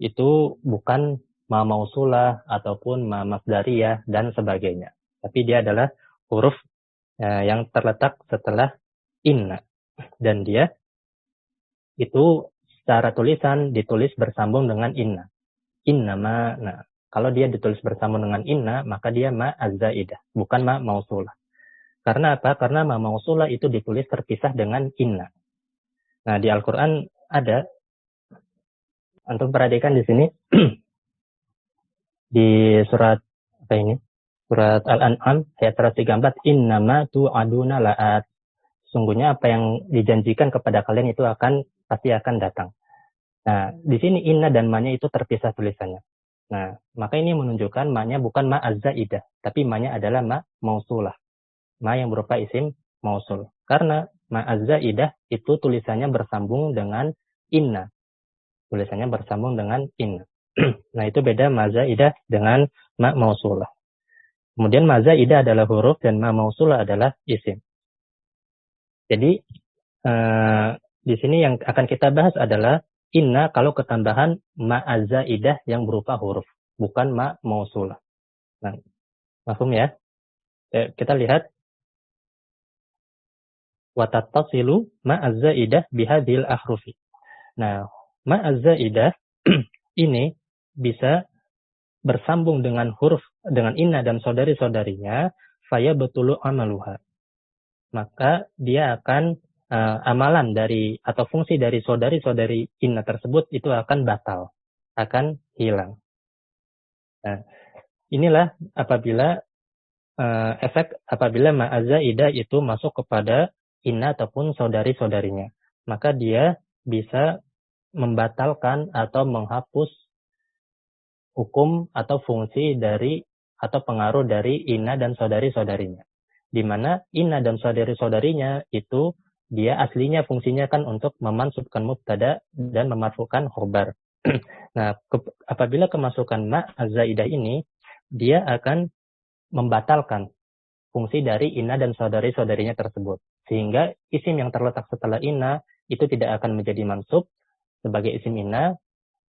[SPEAKER 1] itu bukan ma mausulah ataupun ma masdariyah dan sebagainya. Tapi dia adalah huruf yang terletak setelah inna. Dan dia itu secara tulisan ditulis bersambung dengan inna. Inna ma. Nah, kalau dia ditulis bersambung dengan inna, maka dia ma az-zaidah, bukan ma mausulah. Karena apa? Karena ma mausulah itu ditulis terpisah dengan inna. Nah, di Al-Qur'an ada, antum perhatikan di sini di surat apa ini? Surat Al-An'am ayat 134, innama tu'aduna la'at. Sungguhnya apa yang dijanjikan kepada kalian itu pasti akan datang. Nah, di sini inna dan ma-nya itu terpisah tulisannya. Nah, maka ini menunjukkan ma-nya bukan ma az-zaidah, tapi ma-nya adalah ma mausulah. Ma yang berupa isim mausul. Karena ma az-zaidah itu tulisannya bersambung dengan inna. Tulisannya bersambung dengan inna. Nah, itu beda ma zaidah dengan ma mausulah. Kemudian ma zaidah adalah huruf dan ma mausulah adalah isim. Jadi di sini yang akan kita bahas adalah inna kalau ketambahan ma az-zaidah yang berupa huruf, bukan ma mausulah. Nah, paham ya? Kita lihat wa tattasilu ma az-zaidah bihadhil ahrufi. Nah, ma az-zaidah ini bisa bersambung dengan huruf, dengan inna dan saudari-saudarinya, faya betulu amaluha. Maka dia akan amalan dari atau fungsi dari saudari-saudari inna tersebut itu akan batal, akan hilang. Nah, inilah apabila efek apabila ma az-zaidah itu masuk kepada inna ataupun saudari-saudarinya, maka dia bisa membatalkan atau menghapus hukum atau fungsi dari atau pengaruh dari inna dan saudari-saudarinya. Di mana inna dan saudari-saudarinya itu dia aslinya fungsinya kan untuk memansubkan mubtada dan memarfukan khobar. Nah, apabila kemasukan ma az-zaidah ini, dia akan membatalkan fungsi dari inna dan saudari-saudarinya tersebut. Sehingga isim yang terletak setelah inna itu tidak akan menjadi mansub sebagai isim inna,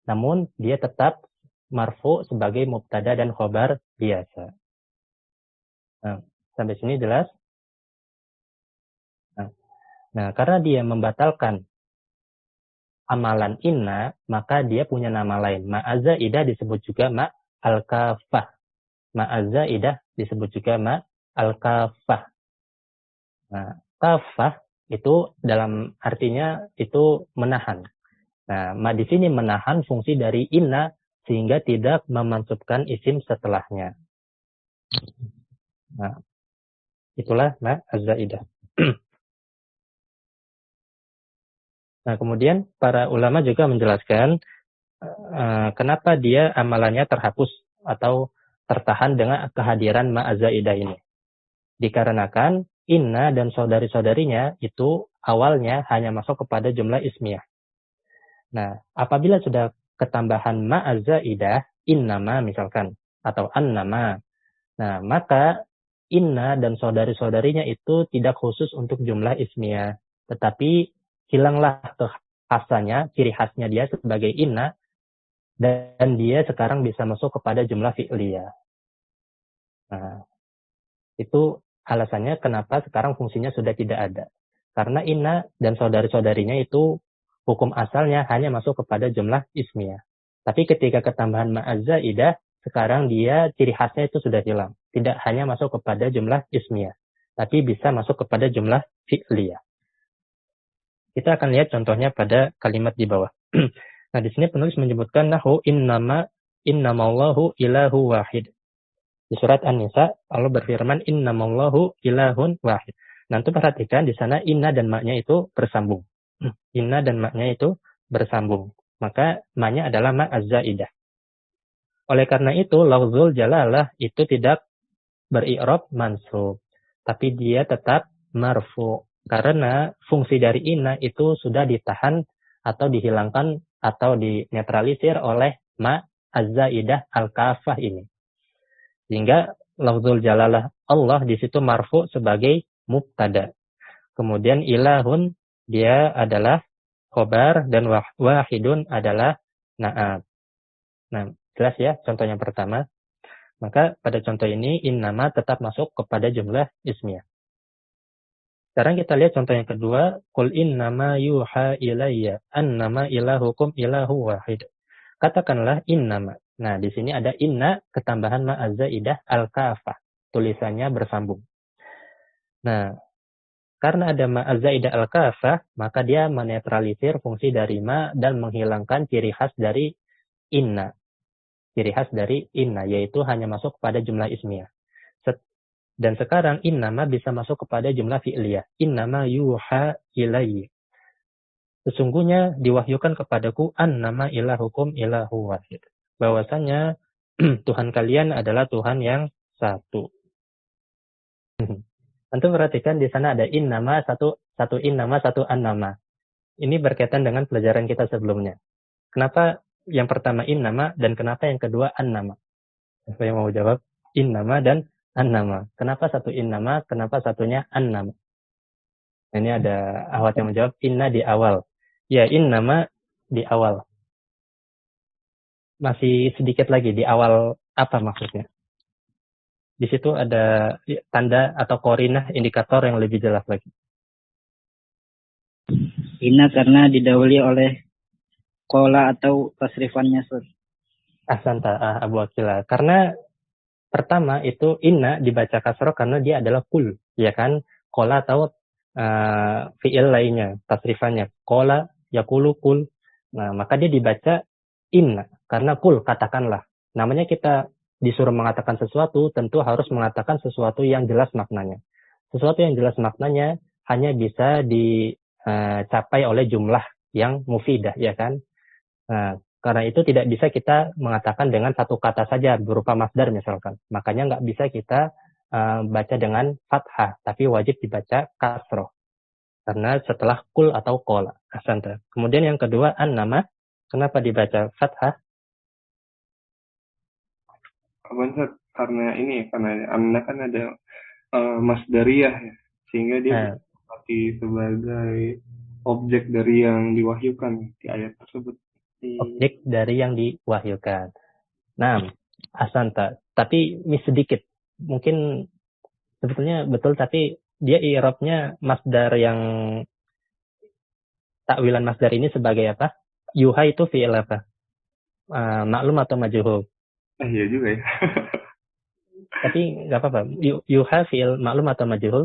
[SPEAKER 1] namun dia tetap marfu sebagai mubtada dan khobar biasa. Nah, sampai sini jelas? Nah, karena dia membatalkan amalan inna, maka dia punya nama lain. Ma az-zaidah disebut juga ma al-kafah. Ma az-zaidah disebut juga ma al-kafah. Nah, kafah itu dalam artinya itu menahan. Nah, ma di sini menahan fungsi dari inna sehingga tidak memansubkan isim setelahnya. Nah, Itulah ma az-zaidah. Nah, kemudian para ulama juga menjelaskan kenapa dia amalannya terhapus atau tertahan dengan kehadiran ma az-zaidah ini. Dikarenakan inna dan saudari-saudarinya itu awalnya hanya masuk kepada jumlah ismiyah. Nah, apabila sudah ketambahan ma az-zaidah, innama misalkan, atau annama. Nah, maka inna dan saudari-saudarinya itu tidak khusus untuk jumlah ismiyah. Tetapi hilanglah kekhasannya, ciri khasnya dia sebagai inna, dan dia sekarang bisa masuk kepada jumlah fi'liyah. Nah, itu alasannya kenapa sekarang fungsinya sudah tidak ada. Karena inna dan saudari-saudarinya itu hukum asalnya hanya masuk kepada jumlah ismiyah. Tapi ketika ketambahan ma'az-zaidah, sekarang dia ciri khasnya itu sudah hilang. Tidak hanya masuk kepada jumlah ismiyah, tapi bisa masuk kepada jumlah fi'liyah. Kita akan lihat contohnya pada kalimat di bawah. Nah, di sini penulis menyebutkan nahu innamallahu ilahu wahid. Di surat An-Nisa, Allah berfirman innamallahu ilahun wahid. Nanti perhatikan di sana inna dan maknya itu bersambung. Inna dan maknya itu bersambung. Maka maknya adalah ma az-zaidah. Oleh karena itu, lafzul jalalah itu tidak beri'rab mansub, tapi dia tetap marfu. Karena fungsi dari inna itu sudah ditahan atau dihilangkan atau dinetralisir oleh ma az-zaidah al-kafah ini. Sehingga lafzul jalalah Allah di situ marfu sebagai mubtada. Kemudian ilahun dia adalah khobar dan wahidun adalah na'at. Nah, jelas ya contoh yang pertama. Maka pada contoh ini innama tetap masuk kepada jumlah ismiyah. Sekarang kita lihat contoh yang kedua, qul innama yuha ilayya annama ilahukum ilahu wahid. Katakanlah innama. Nah, di sini ada inna ketambahan ma az-zaidah al-kafah. Tulisannya bersambung. Nah, karena ada ma az-zaidah al-kafah, maka dia menetralisir fungsi dari ma dan menghilangkan ciri khas dari inna. Ciri khas dari inna, yaitu hanya masuk kepada jumlah ismiyah. Dan sekarang innama bisa masuk kepada jumlah fi'liyah. Innama yuha ilayya. Sesungguhnya diwahyukan kepadaku annama ilahukum ilahu wahid. Bahwasanya Tuhan kalian adalah Tuhan yang satu. Antum perhatikan di sana ada innama, satu innama, satu annama. Ini berkaitan dengan pelajaran kita sebelumnya. Kenapa yang pertama innama dan kenapa yang kedua annama? Siapa yang mau jawab? Innama dan annama. Kenapa satu innama, kenapa satunya annama? Ini ada ahwat yang menjawab inna di awal. Ya, innama di awal. Masih sedikit lagi di awal apa maksudnya? Di situ ada tanda atau korinah indikator yang lebih jelas lagi.
[SPEAKER 3] Inna karena didahului oleh kola atau tasrifannya, Sur.
[SPEAKER 1] Ahsanta, Abu Akila. Karena pertama itu inna dibaca kasroh karena dia adalah kul, ya kan? Kola atau fi'il lainnya, tasrifannya. Kola, yakulu, kul. Nah, maka dia dibaca inna karena kul, katakanlah. Namanya kita disuruh mengatakan sesuatu, tentu harus mengatakan sesuatu yang jelas maknanya. Sesuatu yang jelas maknanya hanya bisa dicapai oleh jumlah yang mufidah, ya kan? Nah, karena itu tidak bisa kita mengatakan dengan satu kata saja berupa masdar misalkan. Makanya nggak bisa kita baca dengan fathah, tapi wajib dibaca kasroh. Karena setelah kul atau kola. Ahsanta. Kemudian yang kedua, an-nama. Kenapa dibaca fathah?
[SPEAKER 4] Abang, karena ini, karena anna kan ada masdariyah ya. Sehingga dia dipakai sebagai objek dari yang diwahyukan di ayat tersebut.
[SPEAKER 1] Objek dari yang diwahyukan. Nah, ahsanta. Tapi ini sedikit. Mungkin sebetulnya betul, tapi dia i'rabnya masdar yang takwilan masdar ini sebagai apa? Yuha itu fi'il apa? Maklum atau majhul?
[SPEAKER 4] Iya juga ya.
[SPEAKER 1] Tapi nggak apa-apa. Yuha fi'il maklum atau majhul?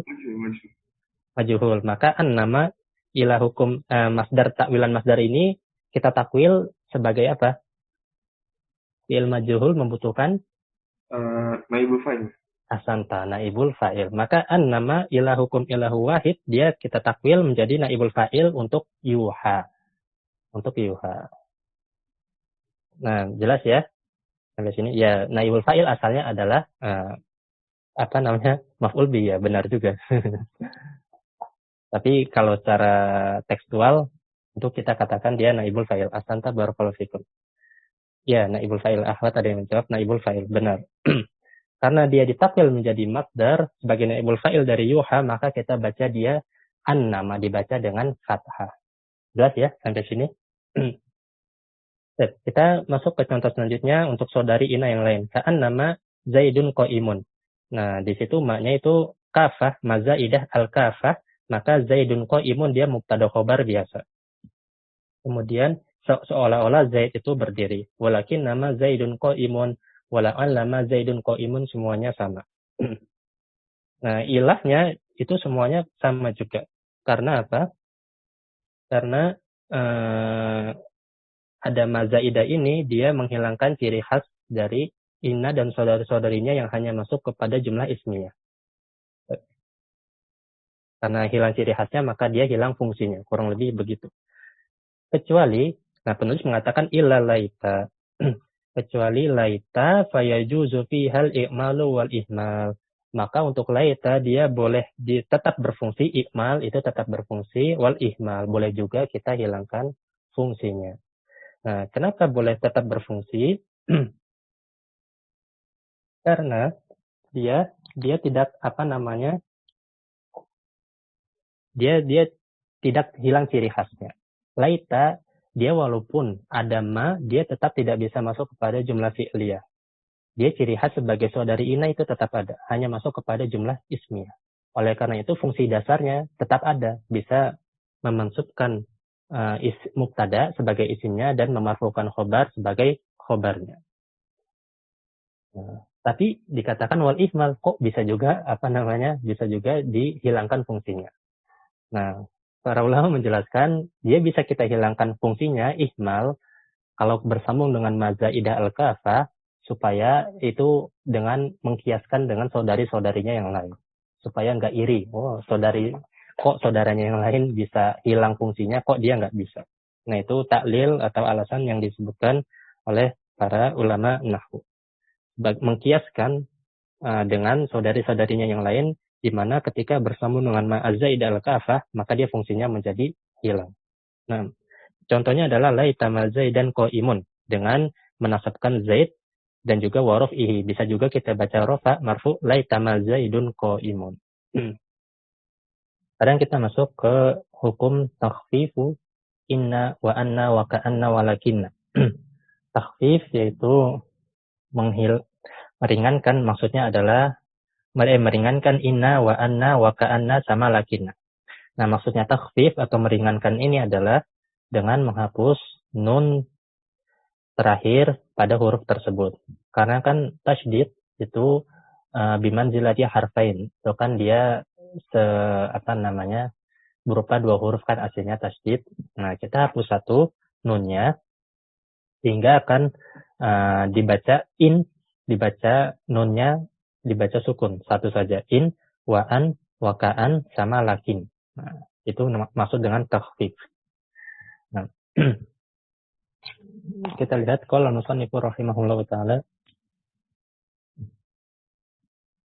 [SPEAKER 1] Majhul. Maka an-nama ilahukum masdar takwilan masdar ini kita takwil sebagai apa? Fi'il majhul membutuhkan
[SPEAKER 4] naibul fa'il.
[SPEAKER 1] Asanta naibul fa'il. Maka an-nama ilahukum ilahu wahid, dia kita takwil menjadi naibul fa'il untuk yuha. Untuk yuha. Nah, jelas ya. Sampai sini ya, naibul fa'il asalnya adalah maf'ul bi, ya, benar juga. Tapi kalau secara tekstual untuk kita katakan dia naibul fa'il. Asanta barakallahu fikum. Ya, naibul fa'il. Ahwat ada yang menjawab naibul fa'il, benar. Karena dia ditakwil menjadi masdar sebagai naibul fa'il dari yuha, maka kita baca dia an-nama, dibaca dengan fathah. Jelas ya sampai sini? Kita masuk ke contoh selanjutnya untuk saudari ina yang lain. Ka'an-nama Zaidun qa'imun. Nah, di situ maknya itu kafah, mazaidah al-kafah, maka Zaidun qa'imun dia mubtada khobar biasa. Kemudian seolah-olah Zaid itu berdiri. Walakin nama Zaidun qa'imun, wala'allama Zaidun qa'imun, semuanya sama. Nah, ilahnya itu semuanya sama juga. Karena apa? Karena ada mazaidah ini, dia menghilangkan ciri khas dari inna dan saudari-saudarinya yang hanya masuk kepada jumlah ismiyah. Karena hilang ciri khasnya, maka dia hilang fungsinya. Kurang lebih begitu. Kecuali, nah penulis mengatakan illa laita. Kecuali laita fayajuzu fihal i'malu wal ihmal. Maka untuk laita dia boleh tetap berfungsi, i'mal itu tetap berfungsi, wal ihmal boleh juga kita hilangkan fungsinya. Nah, kenapa boleh tetap berfungsi? Karena dia tidak dia tidak hilang ciri khasnya. Laita dia walaupun ada ma, dia tetap tidak bisa masuk kepada jumlah fi'liyah. Dia ciri khas sebagai saudari ina itu tetap ada, hanya masuk kepada jumlah ismiyah. Oleh karena itu fungsi dasarnya tetap ada, bisa memansubkan mubtada sebagai isimnya dan memarfukan khobar sebagai khobarnya. Nah, tapi dikatakan wal ihmal, kok bisa juga bisa juga dihilangkan fungsinya. Nah, para ulama menjelaskan dia bisa kita hilangkan fungsinya ihmal kalau bersambung dengan mazaidah al-kafah, supaya itu dengan mengkiaskan dengan saudari-saudarinya yang lain, supaya nggak iri. Oh, saudaranya yang lain bisa hilang fungsinya, kok dia nggak bisa. Nah, itu taklil atau alasan yang disebutkan oleh para ulama nahwu. Mengkiaskan dengan saudari-saudarinya yang lain, di mana ketika bersambung dengan ma'azaidah al-kafah, maka dia fungsinya menjadi hilang. Nah, contohnya adalah laita mazaidan qa'imun, dengan menasabkan zaid dan juga warof'ihi. Bisa juga kita baca rofa marfu laita mazaidun qa'imun. Sekarang kita masuk ke hukum takhfifu inna wa anna wa ka'anna wa lakinna. Takhfif yaitu meringankan, maksudnya adalah meringankan inna wa anna wa ka'anna sama lakinna. Nah, maksudnya takhfif atau meringankan ini adalah dengan menghapus nun terakhir pada huruf tersebut. Karena kan tasydid itu bimanzilati harfain. Itu kan dia berupa dua huruf kan aslinya tasydid. Nah, kita hapus satu nunnya sehingga akan dibaca nunnya dibaca sukun satu saja, in wa an wa ka'an sama lakin. Nah, itu maksud dengan takhfif. Nah, kita lihat qala musannifu rahimahullahu taala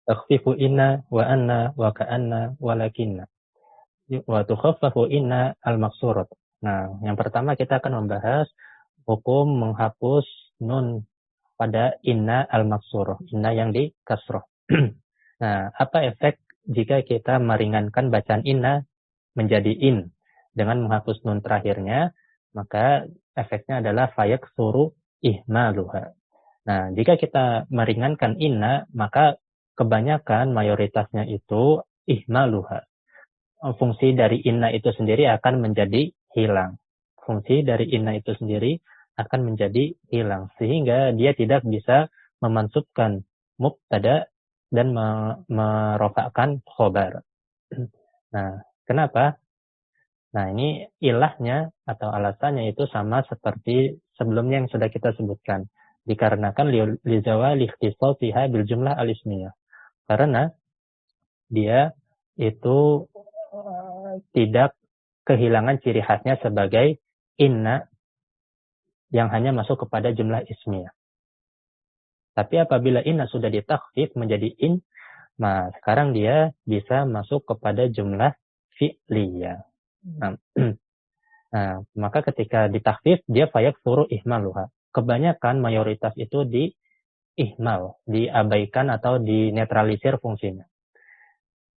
[SPEAKER 1] takhfifu inna wa anna wa ka'anna wa lakinna wa tukhaffafu inna al-maqsurat. Nah, yang pertama kita akan membahas hukum menghapus nun pada inna al-maqsurah, inna yang di kasrah. Nah, apa efek jika kita meringankan bacaan inna menjadi in dengan menghapus nun terakhirnya? Maka efeknya adalah fayaksuru ihmaluha. Nah, jika kita meringankan inna, maka kebanyakan mayoritasnya itu ihmaluha. Fungsi dari inna itu sendiri akan menjadi hilang. Fungsi dari inna itu sendiri akan menjadi hilang. Sehingga dia tidak bisa memansubkan mubtada dan merofakkan khobar. Nah, kenapa? Nah, ini ilahnya atau alasannya itu sama seperti sebelumnya yang sudah kita sebutkan. Dikarenakan lizawali ikhtisasiha bil jumlah al-ismiyah. Karena dia itu tidak kehilangan ciri khasnya sebagai inna yang hanya masuk kepada jumlah ismiyah. Tapi apabila inna sudah ditakhfif menjadi in, nah sekarang dia bisa masuk kepada jumlah fi'liyah. Nah, maka ketika ditakhfif dia fayakthuru ihmaluha. Kebanyakan mayoritas itu ihmal, diabaikan atau dinetralisir fungsinya.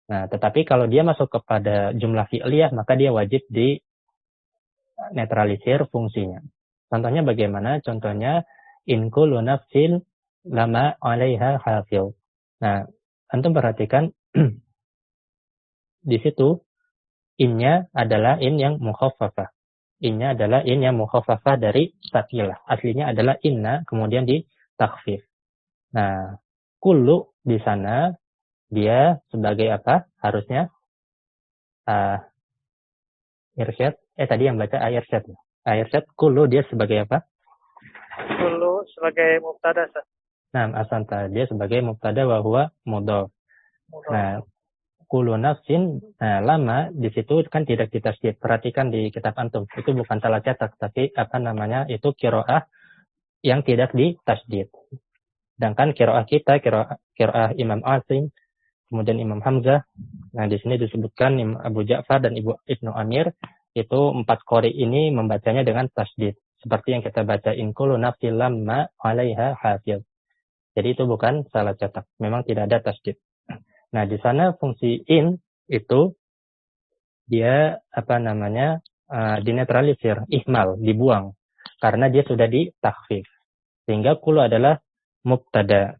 [SPEAKER 1] Nah, tetapi kalau dia masuk kepada jumlah fi'liyah, maka dia wajib dinetralisir fungsinya. Contohnya bagaimana? Contohnya, in kullu nafsin lama 'alaiha hafil. Nah, antum perhatikan, di situ, innya adalah in yang mukhaffafah. Innya adalah in yang mukhaffafah dari sakilah. Aslinya adalah inna, kemudian ditakhfif. Nah, kullu di sana dia sebagai apa? Harusnya irsyad. Tadi yang baca irsyad. Irsyad kullu dia sebagai apa?
[SPEAKER 5] Kullu sebagai mubtada.
[SPEAKER 1] Nah, asanta dia sebagai mubtada wa huwa mudhaf. Nah, kullu nafsin, nah lama di situ kan tidak ditasydid. Perhatikan di kitab antum. Itu bukan salah cetak, tapi itu qiraah yang tidak ditasydid. Sedangkan qiraah kita, qiraah Imam Asim, kemudian Imam Hamzah. Nah, di sini disebutkan Abu Ja'far dan Ibnu Amir, itu 4 qori ini membacanya dengan tasydid. Seperti yang kita baca in kullu nafsin lamma 'alaiha hafiz. Jadi itu bukan salah cetak. Memang tidak ada tasydid. Nah, di sana fungsi in itu dia dinetralisir, ihmal, dibuang karena dia sudah ditakhfif. Sehingga kullu adalah mubtada.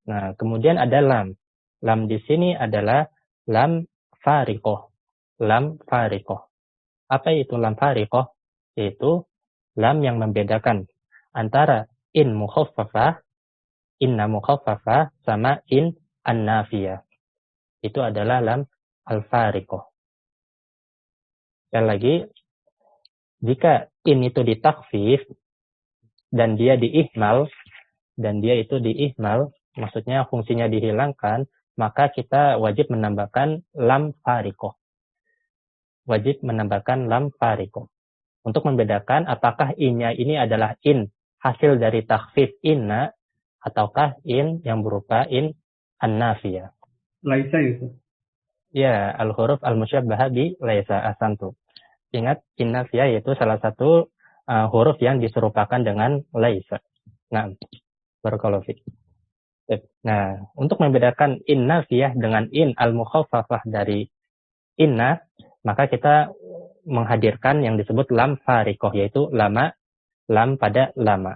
[SPEAKER 1] Nah, kemudian ada lam. Lam di sini adalah lam fariqah. Lam fariqah. Apa itu lam fariqah? Yaitu lam yang membedakan antara in mukhaffafah, inna mukhaffafah, sama in an-nafiyah. Itu adalah lam al-fariqah. Sekali lagi, jika in itu ditakhfif dan dia diihmal, maksudnya fungsinya dihilangkan, maka kita wajib menambahkan lam fariqah. Wajib menambahkan lam fariqah. Untuk membedakan apakah innya ini adalah in hasil dari takhfif inna, ataukah in yang berupa in an-nafiyah.
[SPEAKER 4] Laisa itu.
[SPEAKER 1] Ya, al-huruf al-musyabbahah bi laisa, asantu. Ingat, in-nafiyah yaitu salah satu huruf yang diserupakan dengan laisa. Nah, barakallahu fiik. Nah, untuk membedakan in-nafiyah dengan in al-mukhaffafah dari inna, maka kita menghadirkan yang disebut lam fariqah, yaitu lam pada lama.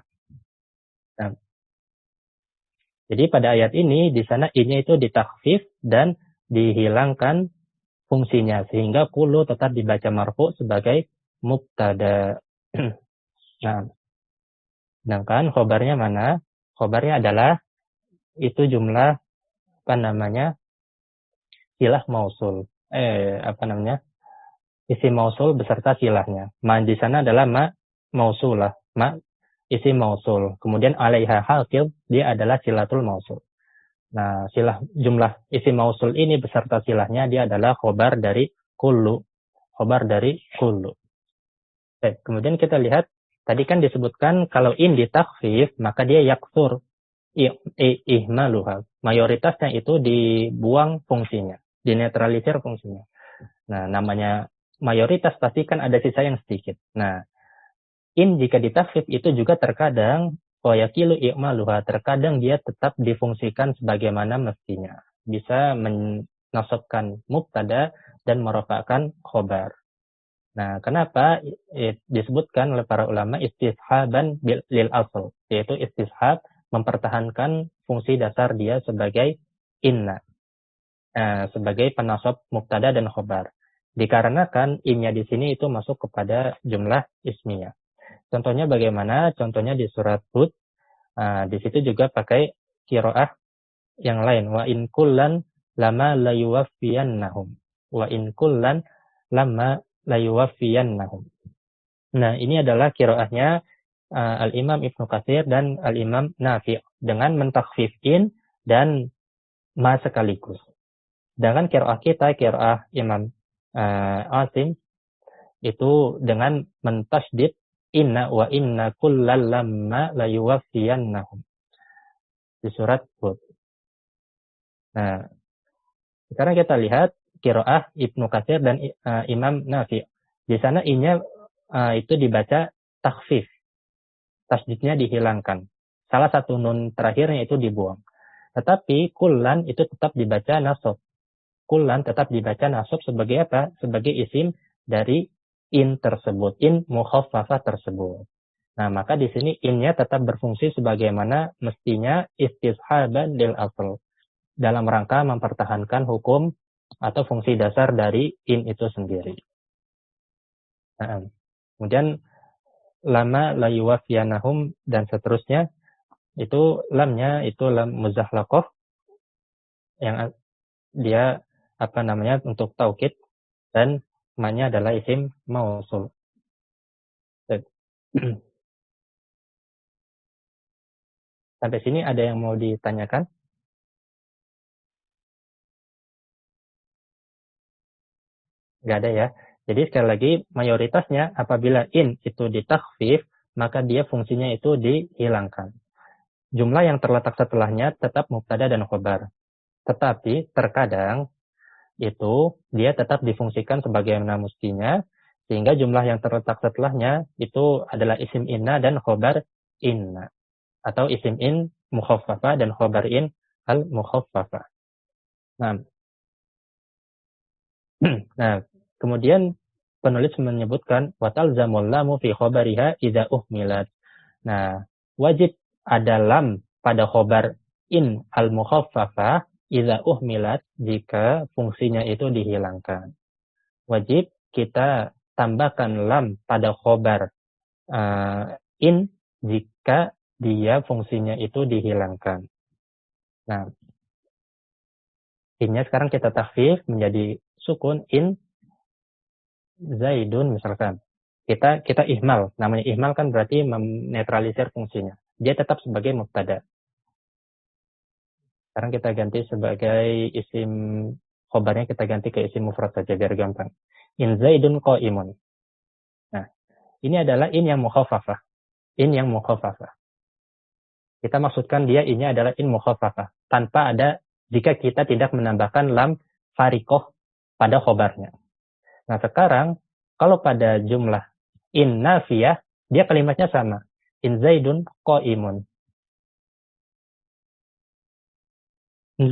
[SPEAKER 1] Nah, jadi pada ayat ini, di sana innya itu ditakhfif dan dihilangkan fungsinya, sehingga kullu tetap dibaca marfu sebagai mubtada. Nah, sedangkan khobarnya mana? Khobarnya adalah itu jumlah silah mausul. Isim mausul beserta silahnya. Ma di sana adalah ma mausulah, ma isim mausul. Kemudian alaiha hafiz, dia adalah silatul mausul. Nah, jumlah isim mausul ini beserta silahnya dia adalah khobar dari kullu. Khobar dari kullu. Kemudian kita lihat tadi kan disebutkan kalau in ditakhfif maka dia yaksur ihmaluha. Mayoritasnya itu dibuang fungsinya, dinetralisir fungsinya. Nah, namanya mayoritas pasti kan ada sisa yang sedikit. Nah, in jika ditakhfif itu juga terkadang yakilu i'maluha, terkadang dia tetap difungsikan sebagaimana mestinya. Bisa menasabkan mubtada dan merofakkan khobar. Nah, kenapa disebutkan oleh para ulama istishaban lil asl, yaitu istishab mempertahankan fungsi dasar dia sebagai inna, sebagai penasab mubtada dan khobar. Dikarenakan innya di sini itu masuk kepada jumlah ismiyah. Contohnya bagaimana? Contohnya di surat Hud. Di situ juga pakai qiraah yang lain. Wa in kullan lama layuwaffiyannahum. Wa in kullan lama layuwaffiyannahum. Nah, ini adalah qiraahnya Al-Imam Ibnu Katsir dan Al-Imam Nafi' dengan mentakhfif in dan ma sekaligus. Sedangkan qiraah kita, qiraah Imam Asim, itu dengan mentasydid inna wa inna kullal lamma la yuwaffiyannahum di surat Hud. Nah, sekarang kita lihat qiraah Ibnu Katsir dan Imam Nafi'. Di sana inya itu dibaca takhfif. Tasydidnya dihilangkan. Salah satu nun terakhirnya itu dibuang. Tetapi kullan itu tetap dibaca nasab. Kullan tetap dibaca nasab sebagai apa? Sebagai isim dari in tersebut, in mukhaffafah tersebut. Nah, maka di sini innya tetap berfungsi sebagaimana mestinya istishaban lil asl, dalam rangka mempertahankan hukum atau fungsi dasar dari in itu sendiri. Nah, kemudian lama la yuwaffiyanahum dan seterusnya, itu lamnya itu lam muzahlaqah yang dia untuk taukid, dan ma-nya adalah isim mausul. Sampai sini ada yang mau ditanyakan? Nggak ada ya. Jadi sekali lagi, mayoritasnya apabila in itu ditakhfif, maka dia fungsinya itu dihilangkan. Jumlah yang terletak setelahnya tetap mubtada dan khobar. Tetapi terkadang itu dia tetap difungsikan sebagaimana mestinya, sehingga jumlah yang terletak setelahnya itu adalah isim inna dan khobar inna. Atau isim in mukhaffafah dan khobar in al-mukhaffafah. Nah, kemudian penulis menyebutkan watal zamul lamu fi khobariha idza uhmilat. Nah, wajib ada lam pada khobar in al-mukhaffafah idza uhmilat jika fungsinya itu dihilangkan. Wajib kita tambahkan lam pada khobar in jika dia fungsinya itu dihilangkan. Nah, innya sekarang kita takhfif menjadi sukun in Zaidun misalkan. Kita ihmal. Namanya ihmal kan berarti menetralisir fungsinya. Dia tetap sebagai mubtada. Sekarang kita ganti sebagai isim khobarnya, kita ganti ke isim mufrad saja biar gampang. In Zaidun qa'imun. Nah, ini adalah in yang mukhaffafah. In yang mukhaffafah. Kita maksudkan dia ini adalah in mukhaffafah. Tanpa ada, jika kita tidak menambahkan lam fariqoh pada khobarnya. Nah, sekarang kalau pada jumlah in nafiyah, dia kalimatnya sama. In Zaidun qa'imun. In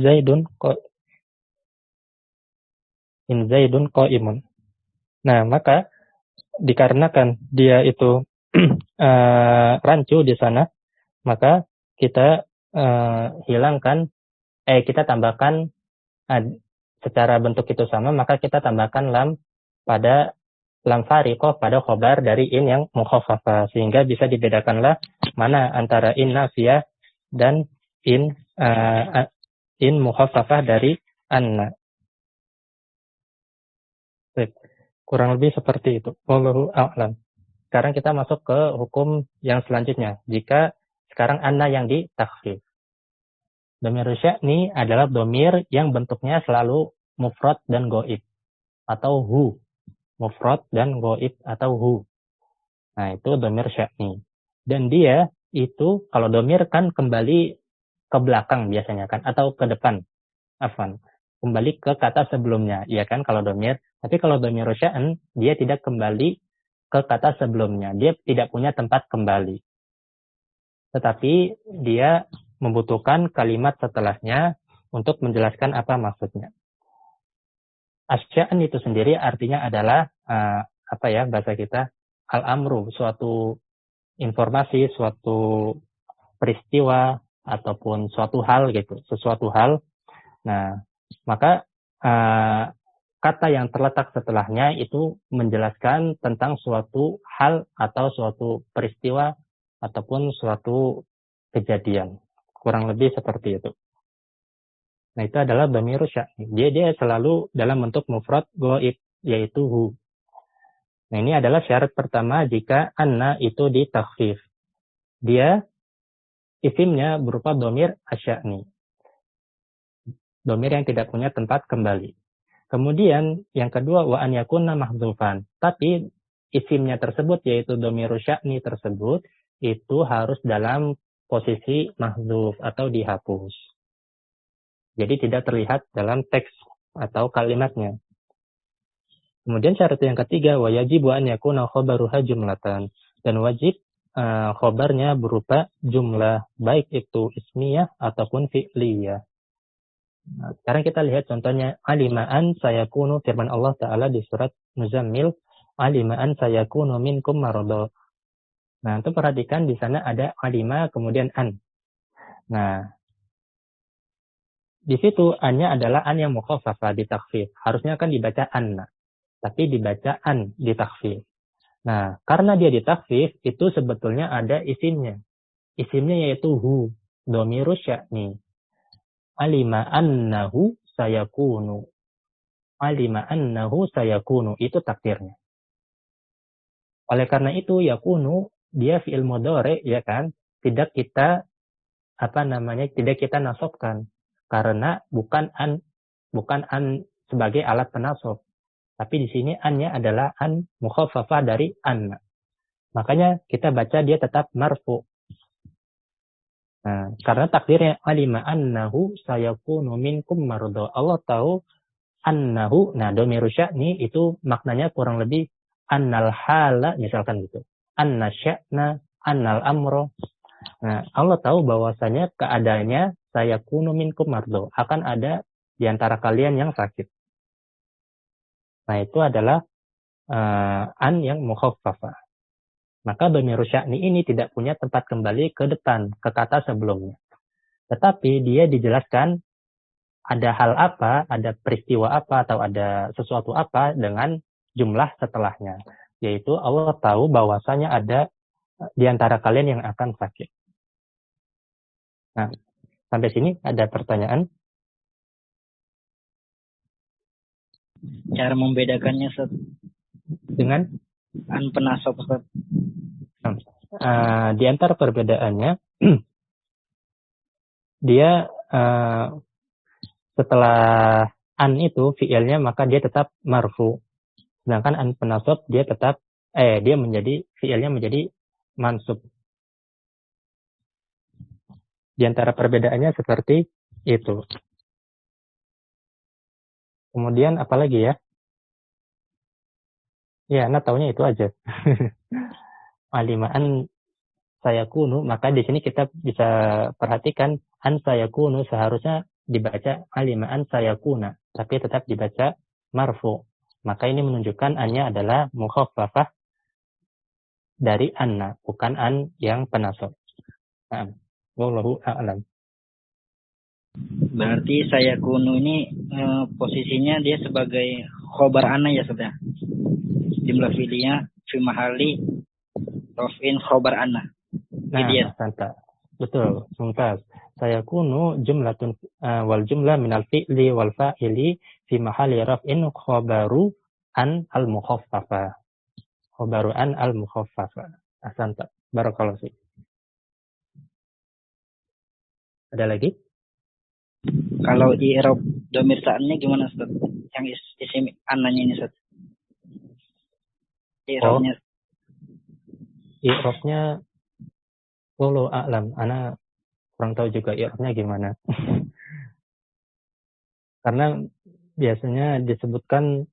[SPEAKER 1] Zaidun qa'imun. Nah, maka dikarenakan dia itu rancu di sana, maka kita kita tambahkan secara bentuk itu sama, maka kita tambahkan lam pada lam fariqoh pada khobar dari in yang mukhaffafah, sehingga bisa dibedakanlah mana antara in nafiyah dan in mukhaffafah dari anna. Kurang lebih seperti itu. Wallahu a'lam. Sekarang kita masuk ke hukum yang selanjutnya. Jika sekarang anna yang ditakhfif. Dhamir sya'ni adalah dhamir yang bentuknya selalu mufrad dan ghaib atau hu. Mufrad dan ghaib atau hu. Nah, itu dhamir sya'ni. Dan dia itu kalau dhamir kan kembali ke belakang biasanya kan, atau ke depan. Kembali ke kata sebelumnya, iya kan kalau dhamir. Tapi kalau dhamir sya'an, dia tidak kembali ke kata sebelumnya. Dia tidak punya tempat kembali. Tetapi dia membutuhkan kalimat setelahnya untuk menjelaskan apa maksudnya. Asya'an itu sendiri artinya adalah bahasa kita al-amru, suatu informasi, suatu peristiwa ataupun suatu hal gitu, sesuatu hal. Nah, maka kata yang terletak setelahnya itu menjelaskan tentang suatu hal atau suatu peristiwa ataupun suatu kejadian. Kurang lebih seperti itu. Nah, itu adalah dhamiru sya'ni. Dia selalu dalam bentuk mufrad ghaib, yaitu hu. Nah, ini adalah syarat pertama jika anna itu ditakhfif. Dia isimnya berupa dhamir asya'ni. Domir yang tidak punya tempat kembali. Kemudian yang kedua wa an yakuna mahdzufan. Tapi isimnya tersebut yaitu domiru sya'ni tersebut itu harus dalam posisi mahdzuf atau dihapus. Jadi tidak terlihat dalam teks atau kalimatnya. Kemudian syarat yang ketiga wa yajibu an yakuna khabaruha jumlatan. Dan wajib khabarnya berupa jumlah baik itu ismiyah ataupun fi'liyah. Nah, sekarang kita lihat contohnya alimaan sayakunu firman Allah Ta'ala di surat Muzammil alimaan sayakunu minkum maradha. Nah, itu perhatikan di sana ada alima kemudian an. Nah, di situ an-nya adalah an yang mukhaffafah ditakhfif. Harusnya kan dibaca anna, tapi dibaca an ditakhfif. Nah, karena dia ditakhfif itu sebetulnya ada isimnya. Isimnya yaitu hu, dhamiru sya'ni. Alima annahu sayakunu. Alima annahu sayakunu. Itu takdirnya. Oleh karena itu, yakunu, dia fi'il mudhari, ya kan? Tidak kita, tidak kita nasabkan. Karena bukan an sebagai alat penasab. Tapi di sini an-nya adalah an mukhaffafah dari anna. Makanya kita baca dia tetap marfu. Nah, karena takdirnya alima annahu sayakunu minkum maradha. Allah tahu annahu, nah dhamiru sya'ni itu maknanya kurang lebih annal hala misalkan gitu. Anna sya'na, annal amro. Nah, Allah tahu bahwasanya keadaannya sayakunu minkum maradha, akan ada di antara kalian yang sakit. Nah, itu adalah an yang mukhaffafah. Maka dhamiru sya'ni ini tidak punya tempat kembali ke depan, ke kata sebelumnya. Tetapi dia dijelaskan ada hal apa, ada peristiwa apa, atau ada sesuatu apa dengan jumlah setelahnya. Yaitu Allah tahu bahwasanya ada di antara kalian yang akan sakit. Nah, sampai sini ada pertanyaan?
[SPEAKER 3] Cara membedakannya
[SPEAKER 1] Dengan?
[SPEAKER 3] an penasab.
[SPEAKER 1] Di antara perbedaannya, dia setelah an itu fi'ilnya maka dia tetap marfu. Sedangkan an penasab dia tetap dia menjadi fi'ilnya menjadi mansub. Di antara perbedaannya seperti itu. Kemudian apa lagi ya? Ya, Anda taunya itu aja. Alimaan sayakunu, maka di sini kita bisa perhatikan an sayakunu seharusnya dibaca alimaan sayakuna, tapi tetap dibaca marfu. Maka ini menunjukkan an-nya adalah mukhaffafah dari anna, bukan an yang penasab. Nah, wallahu a'lam.
[SPEAKER 3] Berarti sayakunu ini posisinya dia sebagai khobar anna ya sudah. Jumlah fi'linya fi mahali raf'in khobar anna.
[SPEAKER 1] Nah, santa. Betul, mumtaz. Sayakunu jumlatun wal jumlah minal fi'li wal fa'ili fi mahali raf'in khabaru an al-mukhaffafa. Khabaru an al-mukhaffafa. Asanta. Barakallahu fiik. Ada lagi?
[SPEAKER 3] Kalau i'rab dhamir sa'annya gimana Ustaz? Yang isim annanya ini Ustaz. I'rabnya.
[SPEAKER 1] I'rabnya wallahu a'lam. Ana kurang tahu juga i'rabnya gimana. Karena biasanya disebutkan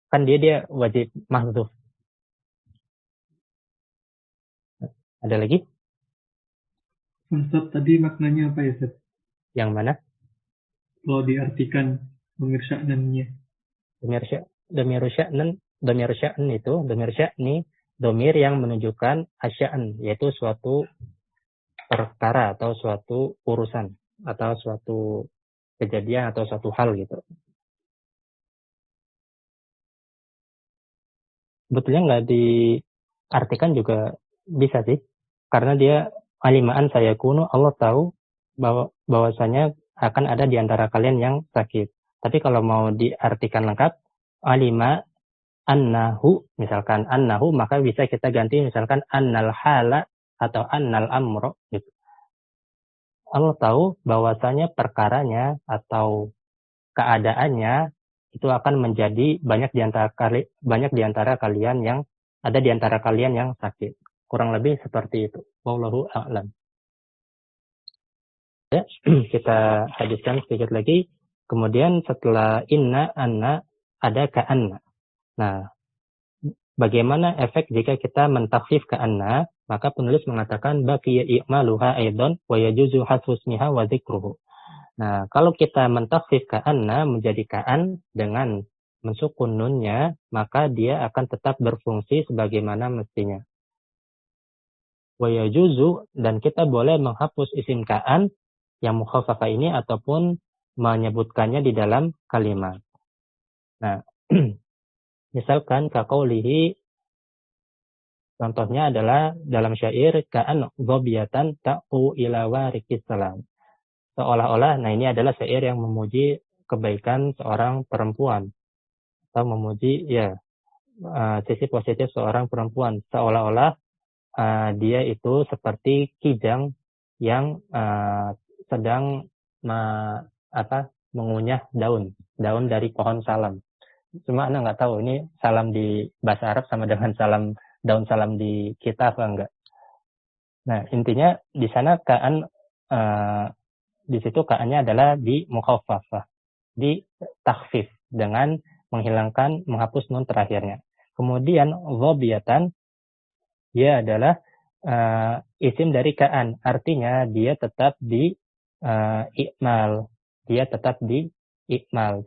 [SPEAKER 1] kan dia wajib mahdzuf. Ada lagi?
[SPEAKER 4] Ustaz, tadi maknanya apa ya, Ustaz?
[SPEAKER 1] Yang mana?
[SPEAKER 4] Kalau diartikan dhamir sya'nannya.
[SPEAKER 1] Dhamir sya'ni, dhamir yang menunjukkan asya'an, yaitu suatu perkara atau suatu urusan atau suatu kejadian atau suatu hal gitu. Sebetulnya nggak diartikan juga bisa sih, karena dia alimaan sayakunu, Allah tahu bahwasanya akan ada di antara kalian yang sakit. Tapi kalau mau diartikan lengkap, alima annahu, misalkan annahu, maka bisa kita ganti misalkan annal hala atau annal amro gitu. Allah tahu bahwasanya perkaranya atau keadaannya itu akan menjadi banyak di antara kalian yang ada di antara kalian yang sakit. Kurang lebih seperti itu. Wallahu a'lam. Ya, kita hadiskan sedikit lagi. Kemudian setelah inna, anna, ada ka'anna. Nah, bagaimana efek jika kita mentakhfif ka'anna? Maka penulis mengatakan baqiya i'maluha aidan wa yajuzu hasfusmiha wa dzikruhu. Nah, kalau kita mentakhfif ka'anna menjadi ka'an dengan mensukun nunnya, maka dia akan tetap berfungsi sebagaimana mestinya. Wa yajuzu, dan kita boleh menghapus isim ka'an yang mukhaffafa ini ataupun menyebutkannya di dalam kalimat. Nah, misalkan kaqaulihi, contohnya adalah dalam syair ka'an dhabiyatan ta'u ila warikis salam. Seolah-olah, nah ini adalah syair yang memuji kebaikan seorang perempuan atau memuji sisi positif seorang perempuan. Seolah-olah dia itu seperti kijang yang sedang mengunyah daun dari pohon salam. Cuma Anda nggak tahu ini salam di bahasa Arab sama dengan daun salam di kita apa enggak. Nah, intinya di sana ka'an di situ ka'annya adalah di mukhaffafah, di takhfif dengan menghapus nun terakhirnya. Kemudian dhabiyatan, dia adalah isim dari ka'an, artinya dia tetap di ikmal,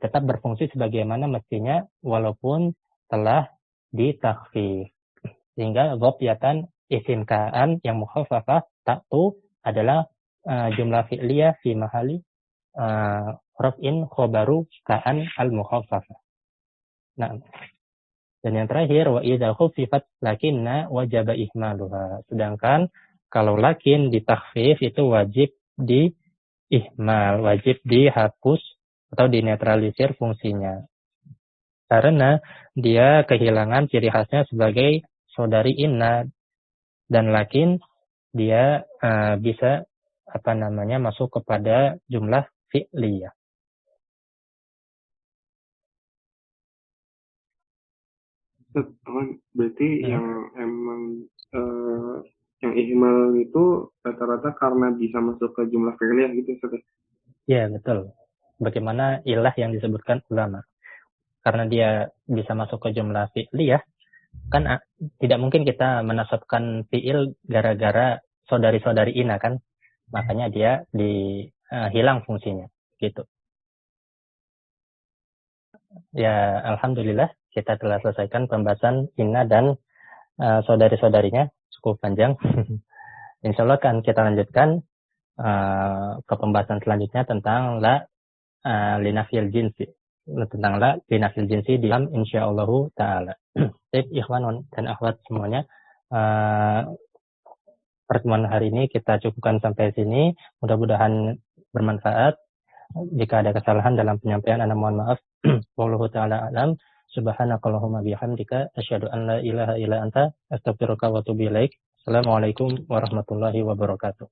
[SPEAKER 1] tetap berfungsi sebagaimana mestinya walaupun telah ditakhfif. Sehingga dhabiyatan isim ka'an yang mukhaffafah ta'tu adalah jumlah fi'liyah fi mahali raf'in khobaru ka'an al-mukhaffafah. Nah, dan yang terakhir wa idza khuffifat lakinna wajaba ihmaluha. Sedangkan kalau lakin ditakhfif itu wajib ihmal, wajib dihapus atau dinetralisir fungsinya. Karena dia kehilangan ciri khasnya sebagai saudari inna, dan lakin dia bisa masuk kepada jumlah fi'liyah.
[SPEAKER 4] Berarti yang emang yang ihmal itu rata-rata karena bisa masuk ke jumlah fi'liyah gitu, Ustaz?
[SPEAKER 1] Ya, betul. Bagaimana ilah yang disebutkan ulama. Karena dia bisa masuk ke jumlah fi'liyah, kan tidak mungkin kita menasabkan fi'il gara-gara saudari-saudari ina kan. Makanya dia hilang fungsinya gitu. Ya, alhamdulillah kita telah selesaikan pembahasan inna dan saudari-saudarinya, cukup panjang. Insya Allah kan kita lanjutkan ke pembahasan selanjutnya tentang la linafil jinsi, tentang la linafil jinsi di dalam insyaallahu ta'ala. Baik ikhwan dan akhwat semuanya, pertemuan hari ini kita cukupkan sampai sini. Mudah-mudahan bermanfaat. Jika ada kesalahan dalam penyampaian, Anda mohon maaf. Wallahu ta'ala alam. Subhanakallahumma bihamdika asyhadu an la ilaha illa anta astaghfiruka wa atubu ilaik. Assalamualaikum warahmatullahi wabarakatuh.